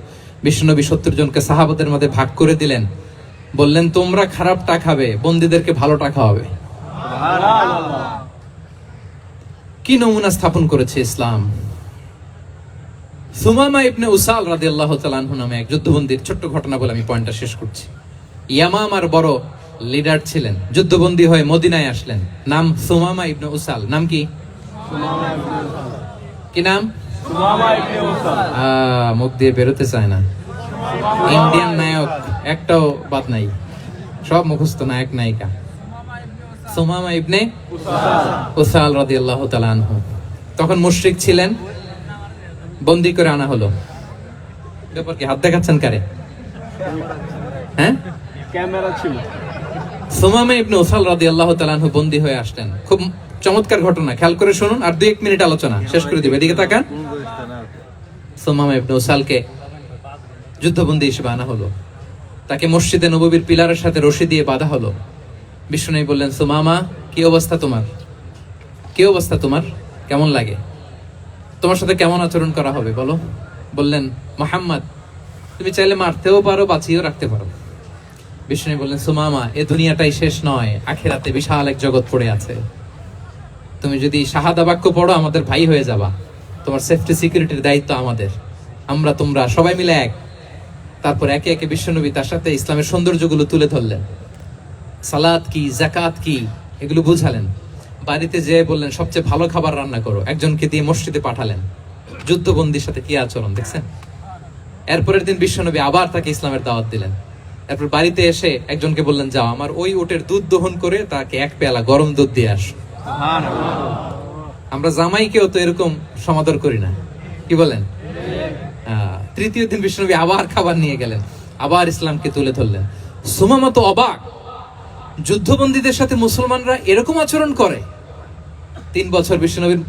বিশ্বনবী 70 জনকে সাহাবাদের মধ্যে ভাগ করে দিলেন, বললেন তোমরা খারাপটা খাবে, বন্দীদেরকে ভালোটা খাওয়াবে। কি নমুনা স্থাপন করেছে ইসলাম। সুমামা ইবনে উসাল রাদিয়াল্লাহু তাআলা আনহু নামে এক যুদ্ধবন্দীর ছোট্ট ঘটনা বলে আমি পয়েন্টটা শেষ করছি। ইয়ামামার বড় লিডার ছিলেন, যুদ্ধবন্দী হয়ে মদিনায় আসলেন, নাম সুমামা ইবনে উসাল। নাম কি? কি নাম? মুখ দিয়ে বেরোতে চায় না। ইন্ডিয়ান নায়ক একটাও বাদ নাই, সব মুখস্থ নায়ক নায়িকা। সুমামা ইবনে উসাল রাদিয়াল্লাহু তাআলা আনহু তখন মুশরিক ছিলেন, বন্দী করে আনা হলো। ব্যাপার কি? হাত দেখাচ্ছেন কারে? হ্যাঁ, ক্যামেরা ছিল। সুমামা ইবনে উসাল রাদিয়াল্লাহু তাআলা আনহু বন্দী হয়ে আসলেন। খুব চমৎকার ঘটনা, খেয়াল করে শুনুন, আর 2-1 মিনিট আলোচনা শেষ করে দিবে। এদিকে তাকান। সুমামা ইবনে উসালকে যুদ্ধবন্দী হিসেবে আনা হলো, তাকে মসজিদে নববীর পিলারের সাথে রশি দিয়ে বাঁধা হলো। বিষ্ণু বললেন, সুমামা কি অবস্থা তোমার? কি অবস্থা তোমার? কেমন লাগে? তোমার সাথে কেমন আচরণ করা হবে বলো? বললেন, মুহাম্মদ তুমি চাইলে মারতেও পারো, বাঁচিয়েও রাখতে পারো। বিষ্ণু বললেন, সুমামা এ দুনিয়াটাই শেষ নয়, আখিরাতে বিশাল এক জগৎ পড়ে আছে। তুমি যদি শাহাদা বাক্য পড়ো আমাদের ভাই হয়ে যাবা, তোমার সেফটি সিকিউরিটির দায়িত্ব আমাদের, আমরা তোমরা সবাই মিলে এক। তারপর একে একে বিশ্বনবী তার সাথে ইসলামের সৌন্দর্যগুলো তুলে ধরলেন, সালাত কি, যাকাত কি, এগুলো বুঝালেন। বাড়িতে যেয়ে বললেন সবচেয়ে ভালো খাবার রান্না করো, একজনকে দিয়ে মসজিদে পাঠালেন। যুদ্ধবন্দীর সাথে কি আচরণ দেখছেন। এরপরের দিন বিশ্বনবী আবার তাকে ইসলামের দাওয়াত দিলেন। এরপর বাড়িতে এসে একজনকে বললেন, যাও আমার ওই উটের দুধ দহন করে তাকে 1 পেয়ালা গরম দুধ দিয়ে আস। আমরা জামাইকেও তো এরকম সমাদর করি না, কি বলেন? তৃতীয় দিন বিশ্বনবী আবার খাবার নিয়ে গেলেন, আবার ইসলামকে তুলে ধরলেন। সুমামা তো অবাক, যুদ্ধবন্দীদের সাথে মুসলমানরা এরকম আচরণ করে। 3 বছর বিশ্বনবীর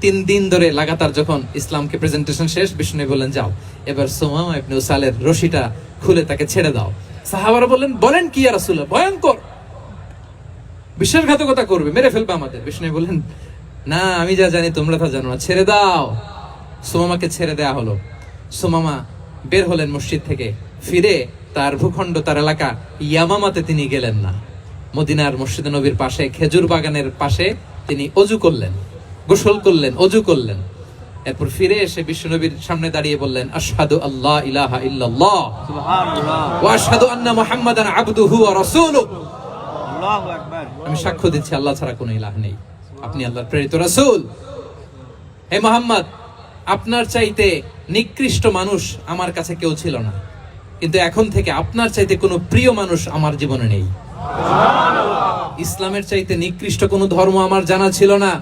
3 দিন ধরে লাগাতার যখন ইসলামকে প্রেজেন্টেশন শেষ, বিশ্বনবী বললেন, যাও এবার সুমামা ইবনে উসালের রশিটা খুলে তাকে ছেড়ে দাও। সাহাবারা বলেন কি ইয়া রাসূলুল্লাহ, ভয়ঙ্কর, বিশ্বাসঘাতকতা করবে, মেরে ফেলবে আমাদের। বিষ্ণু বললেন, না আমি যা জানি তোমরা তা জানো না, ছেড়ে দাও। সুমামাকে ছেড়ে দেয়া হলো। সুমামা বের হলেন মসজিদ থেকে, ফিরে তার ভূখণ্ড, তার এলাকা ইয়ামামাতে তিনি গেলেন না। মদিনার মসজিদে নবীর পাশে খেজুর বাগানের পাশে তিনি অজু করলেন, গোসল করলেন, অজু করলেন। এরপর ফিরে এসে বিশ্বনবীর সামনে দাঁড়িয়ে বললেন, আশহাদু আল্লা ইলাহা ইল্লাল্লাহ ওয়া আশহাদু আন্না মুহাম্মাদান আবদুহু ওয়া রাসূলুহু। আল্লাহু আকবার। আমি সাক্ষ্য দিচ্ছি আল্লাহ ছাড়া কোনো ইলাহ নেই, আপনি আল্লাহর প্রেরিত রাসূল। হে মুহাম্মদ, আপনার চাইতে নিকৃষ্ট মানুষ আমার কাছে কেউ ছিল না, কিন্তু এখন থেকে আপনার চাইতে কোনো প্রিয় মানুষ আমার জীবনে নেই। ইসলামের চাইতে নিকৃষ্ট কোনো ধর্ম আমার জানা ছিল না,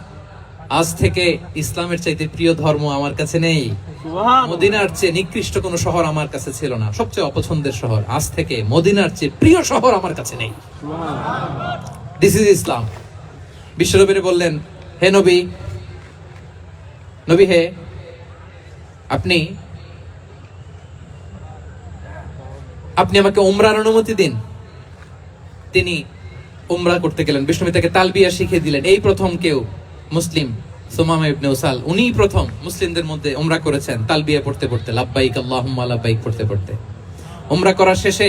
আজ থেকে ইসলামের চাইতে প্রিয় ধর্ম আমার কাছে নেই। মদিনার চেয়ে নিকৃষ্ট কোনো শহর আমার কাছে ছিল না, সবচেয়ে অপছন্দের শহর, আজ থেকে মদিনার চেয়ে প্রিয় শহর আমার কাছে নেই। দিস ইজ ইসলাম। বিশ্বনবী বললেন, হে নবী, নবী হে, আপনি আমাকে উমরার অনুমতি দিন। তিনি উমরা করতে গেলেন। বিশ্বনবী তাকে তালবিয়া শিখিয়ে দিলেন। এই প্রথম কেউ মুসলিম, সুমামা ইবনে উসাল, উনিই প্রথম মুসলিমদের মধ্যে উমরা করেছেন তালবিয়া পড়তে পড়তে, লাব্বাইক আল্লাহুম্মা লাব্বাইক পড়তে পড়তে। উমরা করার শেষে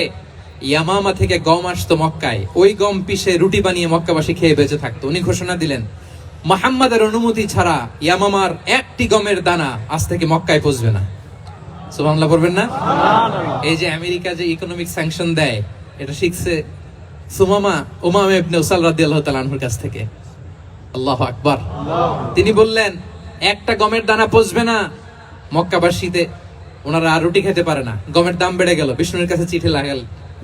ইয়ামামা থেকে গম আসতো মক্কায়, ওই গম পিষে রুটি বানিয়ে মক্কাবাসী খেয়ে বেঁচে থাকতো। উনি ঘোষণা দিলেন, মুহাম্মাদের অনুমতি ছাড়া ইয়ামামার একটি গমের দানা আজ থেকে মক্কায় পৌঁছবে না। সুবহানাল্লাহ পড়বেন না? এই যে আমেরিকা যে ইকোনমিক স্যাংশন দেয়, এটা শিখছে সুমামা উমামা ইবনে উসাল রাদিয়াল্লাহু তাআলা আনহুর কাছ থেকে। আল্লাহু আকবার। তিনি বললেন, একটা গমের দানা পৌঁছবে না মক্কাবাসীতে, ওনারা আর রুটি খেতে পারে না। গমের দাম বেড়ে গেল। বিষ্ণুর কাছে চিঠি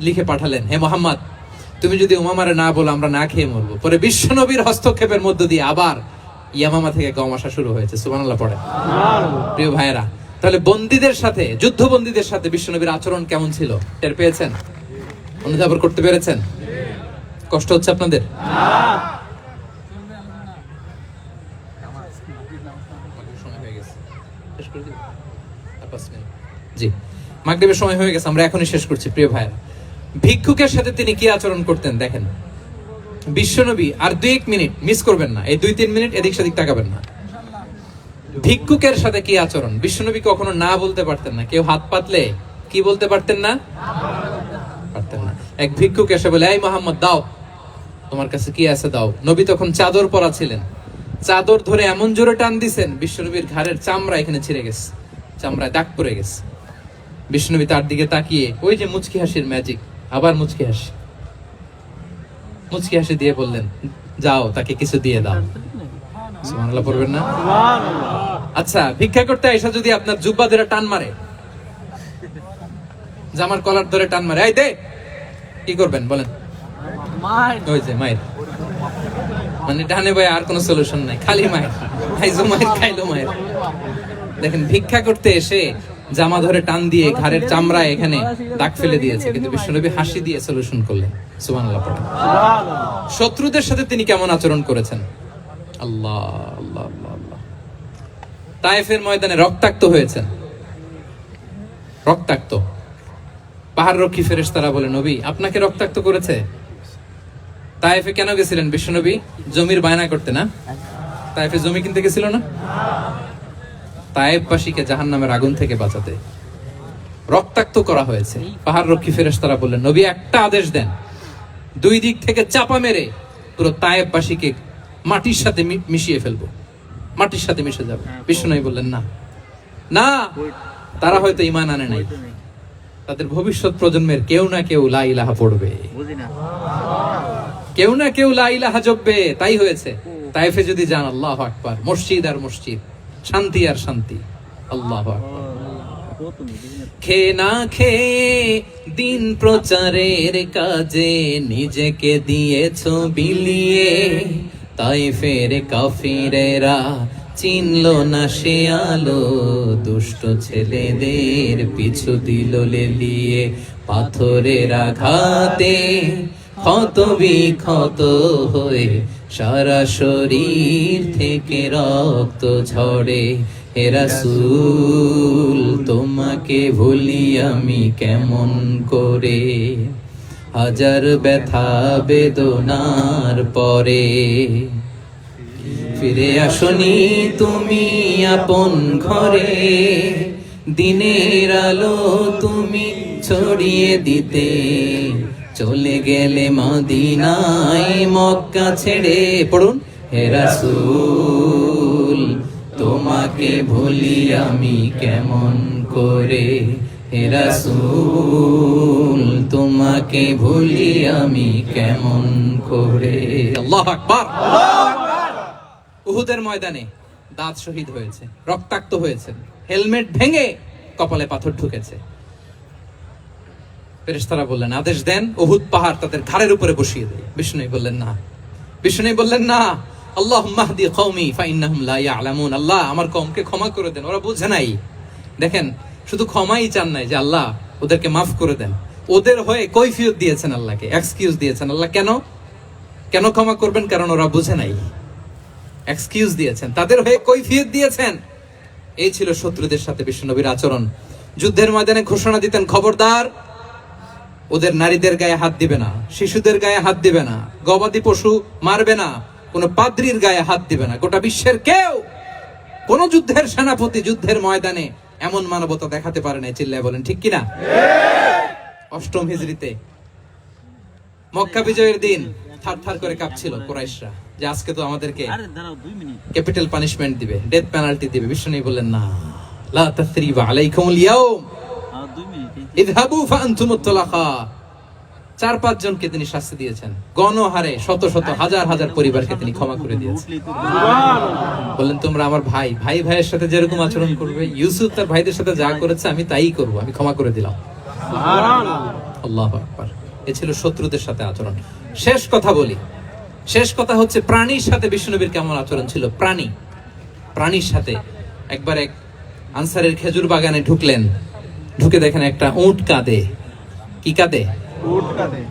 লিখে পাঠালেন, হে মুহাম্মদ, তুমি যদি উমামারে না বলো আমরা না খেয়ে মরবো। পরে বিশ্বনবীর হস্তক্ষেপের মধ্য দিয়ে আবার ইয়ামামা থেকে গম আসা শুরু হয়েছে। সুবহানাল্লাহ পড়ে। প্রিয় ভাইয়েরা, তাহলে বন্দীদের সাথে, যুদ্ধবন্দীদের সাথে বিশ্বনবীর আচরণ কেমন ছিল টের পেয়েছেন? অনুধাবন করতে পেরেছেন? কষ্ট হচ্ছে আপনাদের? জি, মাগরিবের সময় হয়ে গেছে, আমরা এখনই শেষ করছি। প্রিয় ভাইয়েরা, ভিক্ষুকের সাথে তিনি কি আচরণ করতেন দেখেন। বিশ্বনবী, আর 2-1 মিনিট মিস করবেন না, এই 2-3 মিনিট এদিক সেদিক তাকাবেন না। ভিক্ষুকের সাথে কি আচরণ? বিশ্বনবী কখনো না বলতে পারতেন না। কেউ হাত পাতলে কি বলতে পারতেন না? পারতেন না। এক ভিক্ষুক এসে বলে, এই মুহাম্মদ দাও, তোমার কাছে কি আছে দাও। নবী তখন চাদর পরা ছিলেন, চাদর ধরে এমন জোরে টান দিছেন বিশ্বনবীর ঘাড়ের চামড়া এখানে ছিঁড়ে গেছে, চামড়ায় দাগ পড়ে গেছে। বিশ্বনবী তার দিকে তাকিয়ে ওই যে মুচকি হাসির ম্যাজিক, আবার মুচকি হাসি দিয়ে বললেন, যাও তাকে কিছু দিয়ে দাও। সুবহানাল্লাহ পড়বেন না? আচ্ছা, ভিক্ষা করতে এসে যদি আপনার জুব্বা ধরে টান মারে, জামার কলার ধরে টান মারে, এই দে, কি করবেন বলেন? ওই যে মায়ের, মানে ডানে ভাই আর কোনো সলিউশন নাই, খালি মায়ের, খাইছো মায়ের, খাইলো মায়ের। দেখেন, ভিক্ষা করতে এসে জামা ধরে টান দিয়ে ঘাড়ের চামড়া এখানে দাগ ফেলে দিয়েছে, কিন্তু বিশ্বনবী হাসি দিয়ে সলিউশন করলেন। সুবহানাল্লাহ পড়েন। শত্রুদের সাথে তিনি কেমন আচরণ করেছেন? আল্লাহ আল্লাহ আল্লাহ আল্লাহ। তায়েফের ময়দানে রক্তাক্ত হয়েছেন, রক্তাক্ত। পাহাড় রক্ষী ফেরেশতারা বলে, নবী আপনাকে রক্তাক্ত করেছে? তায়েফে কেন গেছিলেন বিশ্বনবী? জমির বায়না করতে না? তায়েফে জমি কিনতে গেছিল না? তায়েফবাসীকে জাহান্নামের আগুন থেকে বাঁচাতে রক্তাক্ত করা হয়েছে। পাহাড় রক্ষী ফেরেশতারা বললেন, নবী একটা আদেশ দেন, দুই দিক থেকে চাপা মেরে পুরো তায়েফবাসীকে মাটির সাথে মিশিয়ে ফেলবো, মাটির সাথে মিশে যাবে। বিশ্বনবী বললেন, না না, তারা হয়তো ঈমান আনে নাই, তাদের ভবিষ্যৎ প্রজন্মের কেউ না কেউ লা ইলাহা পড়বে, কেউ না কেউ লা ইলাহা জপবে। তাই হয়েছে। তায়েফে যদি যান, আল্লাহু আকবার, মসজিদ আর মসজিদ, শান্তি আর শান্তি। আল্লাহু আকবার। খেয়ে না খেয়ে দিন প্রচারের কাজে নিজেকে দিয়েছো বিলিয়ে, তায়েফের কাফিরেরা চিনল না সে আলো, দুষ্ট ছেলেদের পিছু দিল লেলিয়ে। পাথরের আঘাতে ক্ষত বিক্ষত হয়ে সারা শরীর থেকে রক্ত ঝরে। হে রাসূল তোমাকে ভুলি আমি কেমন করে, হাজার ব্যথা বেদনার পরে। ফিরে আসনি তুমি আপন ঘরে, দিনের আলো তুমি ছড়িয়ে দিতে। চলে গেলে মদিনায় মক্কা ছেড়ে, পড়ুন, হে রাসূল তোমাকে ভুলি আমি কেমন করে। হে রাসূল তোমাকে ভুলি আমি কেমন করে। আল্লাহু আকবার। উহুদের ময়দানে দাঁত শহীদ হয়েছে, রক্তাক্ত হয়েছে, হেলমেট ভেঙে কপালে পাথর ঢুকেছে। ফেরেশতারা বললেন, আদেশ দেন উহুদ পাহাড় তাদের ঘাড়ের উপরে বসিয়ে দেয়। বিষ্ণু বললেন না, বিষ্ণু বললেন না। আল্লাহুম্মা হদি কওমি ফাইন্নাহুম লা ইয়ালামুন। আল্লাহ আমার কওমকে ক্ষমা করে দেন, ওরা বুঝে নাই। দেখেন, শুধু ক্ষমাই চান নাই যে আল্লাহ ওদেরকে মাফ করে দেন, ওদের হয়ে কৈফিয়ত দিয়েছেন আল্লাহকে, এক্সকিউজ দিয়েছেন। আল্লাহ কেন কেন ক্ষমা করবেন? কারণ ওরা বুঝে নাই। এক্সকিউজ দিয়েছেন, তাদের হয়ে কৈফিয়ত দিয়েছেন। এই ছিল শত্রুদের সাথে বিশ্বনবীর আচরণ। যুদ্ধের ময়দানে ঘোষণা দিতেন, খবরদার ওদের নারীদের গায়ে হাত দিবে না, শিশুদের গায়ে হাত দিবে না, গবাদি পশু মারবে না, কোন পাদ্রীর গায়ে হাত দিবে না। গোটা বিশ্বের কেউ, কোন যুদ্ধের সেনাপতি যুদ্ধের ময়দানে এমন মানবতা দেখাতে পারে না। চিল্লায় বলেন ঠিক কিনা? অষ্টম হিজরিতে মক্কা বিজয়ের দিন থারথার করে কাঁপছিল কুরাইশরা যে আজকে তো আমাদেরকে ক্যাপিটাল পানিশমেন্ট দিবে, ডেথ পেনাল্টি দিবে। বিশ্বনবী বললেন, না, লা তাসরিবা আলাইকুমুল ইয়াউম ইযহাবু ফাআনতুমুত তুলাকা। 4-5 জনকে তিনি শাস্তি দিয়েছেন, গণহারে শত শত হাজার হাজার পরিবারকে তিনি ক্ষমা করে দিয়েছেন। বললেন, তোমরা আমার ভাই, ভাই ভাইয়ের সাথে যেরকম আচরণ করবে, ইউসুফ তার ভাইদের সাথে যা করেছে আমি তাই করব, আমি ক্ষমা করে দিলাম। আল্লাহু আকবার। এ ছিল শত্রুদের সাথে আচরণ। শেষ কথা বলি, শেষ কথা হচ্ছে প্রাণীর সাথে বিশ্বনবীর কেমন আচরণ ছিল। প্রাণীর সাথে একবার এক আনসারের খেজুর বাগানে ঢুকলেন, ঢুকে দেখেন একটা উট কাঁদে। কি কাঁদে? উট কাঁদে।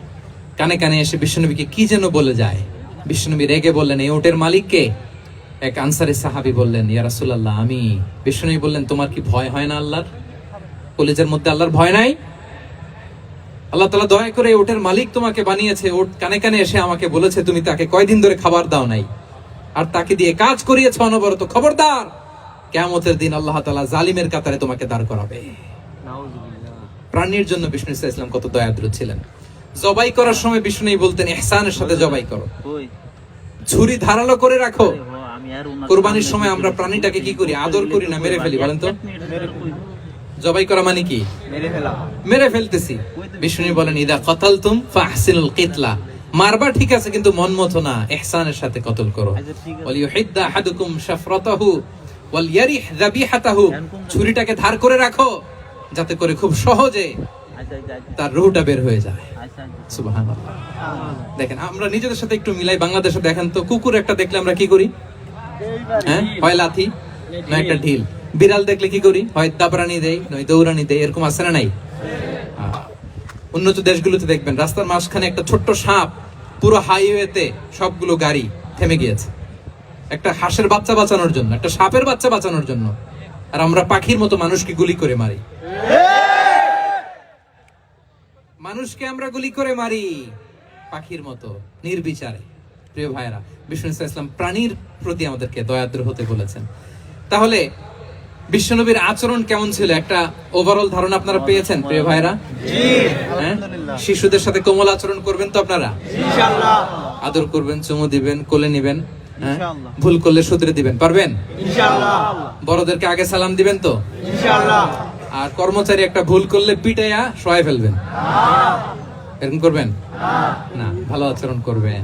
কানে কানে এসে বিশ্বনবীকে কি যেন বলে যায়। বিশ্বনবী রেগে বললেন, এই উটের মালিক কে? এক আনসারী সাহাবী বললেন, ইয়া রাসূলুল্লাহ আমি। বিশ্বনবী বললেন, তোমার কি ভয় হয় না আল্লাহর? কলিজার মধ্যে আল্লাহর ভয় নাই? আল্লাহ তাআলা দয়া করে উটের মালিক তোমাকে বানিয়েছে, উট কানে কানে এসে আমাকে বলেছে তুমি তাকে কয়দিন ধরে খাবার দাও নাই, আর তাকে দিয়ে কাজ করিয়েছ অনবরত। খবরদার কিয়ামতের দিন আল্লাহ তাআলা জালিমের কাতারে তোমাকে দাঁড় করাবে। নাউজুবিল্লাহ। প্রাণীর জন্য বিষ্ণু ইসা ইসলাম কত দয়াদ্র ছিলেন। জবাই করার সময় বিষ্ণু বলতেন ইহসানের সাথে জবাই করো, ছুরি ধারালো করে রাখো। কুরবানির সময় আমরা প্রাণীটাকে কি করি? আদর করি না মেরে ফেলি? বলেন তো, জবাই করা মানে কি? মেরে ফেলা। মেরে ফেলতেছি। বিষ্ণু বলেন ইদা কাতালতুম ফাহসিনুল কিতলা, মারবা ঠিক আছে কিন্তু মন মতো না, ইহসানের সাথে কতল করো। ওয়ালিয়ুহিদ্দা আহাদুকুম শাফরাতাহু ওয়ালইয়ারিহ যাবিহাতাহু, ছুরিটাকে ধার করে রাখো যাতে করে খুব সহজে তার রূহটা বের হয়ে যায়। সুবহানাল্লাহ। দেখেন আমরা নিজেদের সাথে একটু মিলাই। বাংলাদেশে দেখেন তো, কুকুর একটা দেখলে আমরা কি করি? হ্যাঁ, হয় লাথি না একটা ঢিল। বিড়াল দেখলে কি করি? হয় দাবরানি দেই নয় দৌড়ানি দেই। এরকম আছে না নাই? উন্নত দেশগুলোতে দেখবেন রাস্তার মাঝখানে একটা ছোট্ট সাপ, পুরো হাইওয়েতে সবগুলো গাড়ি থেমে গিয়েছে একটা হাঁসের বাচ্চা বাঁচানোর জন্য, একটা সাপের বাচ্চা বাঁচানোর জন্য। আর আমরা পাখির মতো মানুষকে গুলি করে মারি। মানুষকে আমরা গুলি করে মারি পাখির মতো নির্বিচারে। প্রিয় ভাইরা, বিষ্ণু ইসলাম প্রাণীর প্রতি আমাদেরকে দয়াদ্র হতে বলেছেন। তাহলে বিশ্বনবীর আচরণ কেমন ছিল একটা ওভারঅল ধারণা আপনারা পেয়েছেন প্রিয় ভাইরা? হ্যাঁ, শিশুদের সাথে কোমল আচরণ করবেন তো আপনারা? ইনশাআল্লাহ। আদর করবেন, চুমু দিবেন, কোলে নিবেন। হ্যাঁ, ইনশাআল্লাহ। ভুল করলে শুধরে দিবেন, পারবেন? ইনশাআল্লাহ। বড়দেরকে আগে সালাম দিবেন তো? ইনশাআল্লাহ। আর কর্মচারী একটা ভুল করলে পিটাইয়া শোয়াই ফেলবেন, এরকম করবেন না? ভালো আচরণ করবেন।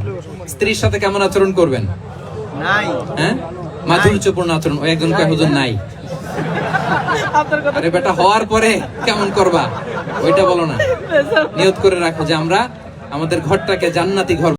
স্ত্রীর সাথে কেমন আচরণ করবেন? নাই। হ্যাঁ, মাধুর্যপূর্ণ আচরণ। ওই একজন কয় হুজুর নাই। আরে বেটা, হওয়ার পরে কেমন করবা ওইটা বলো না। নিয়ত করে রাখো যে আমরা আমাদের ঘরটাকে জান্নাতি ঘর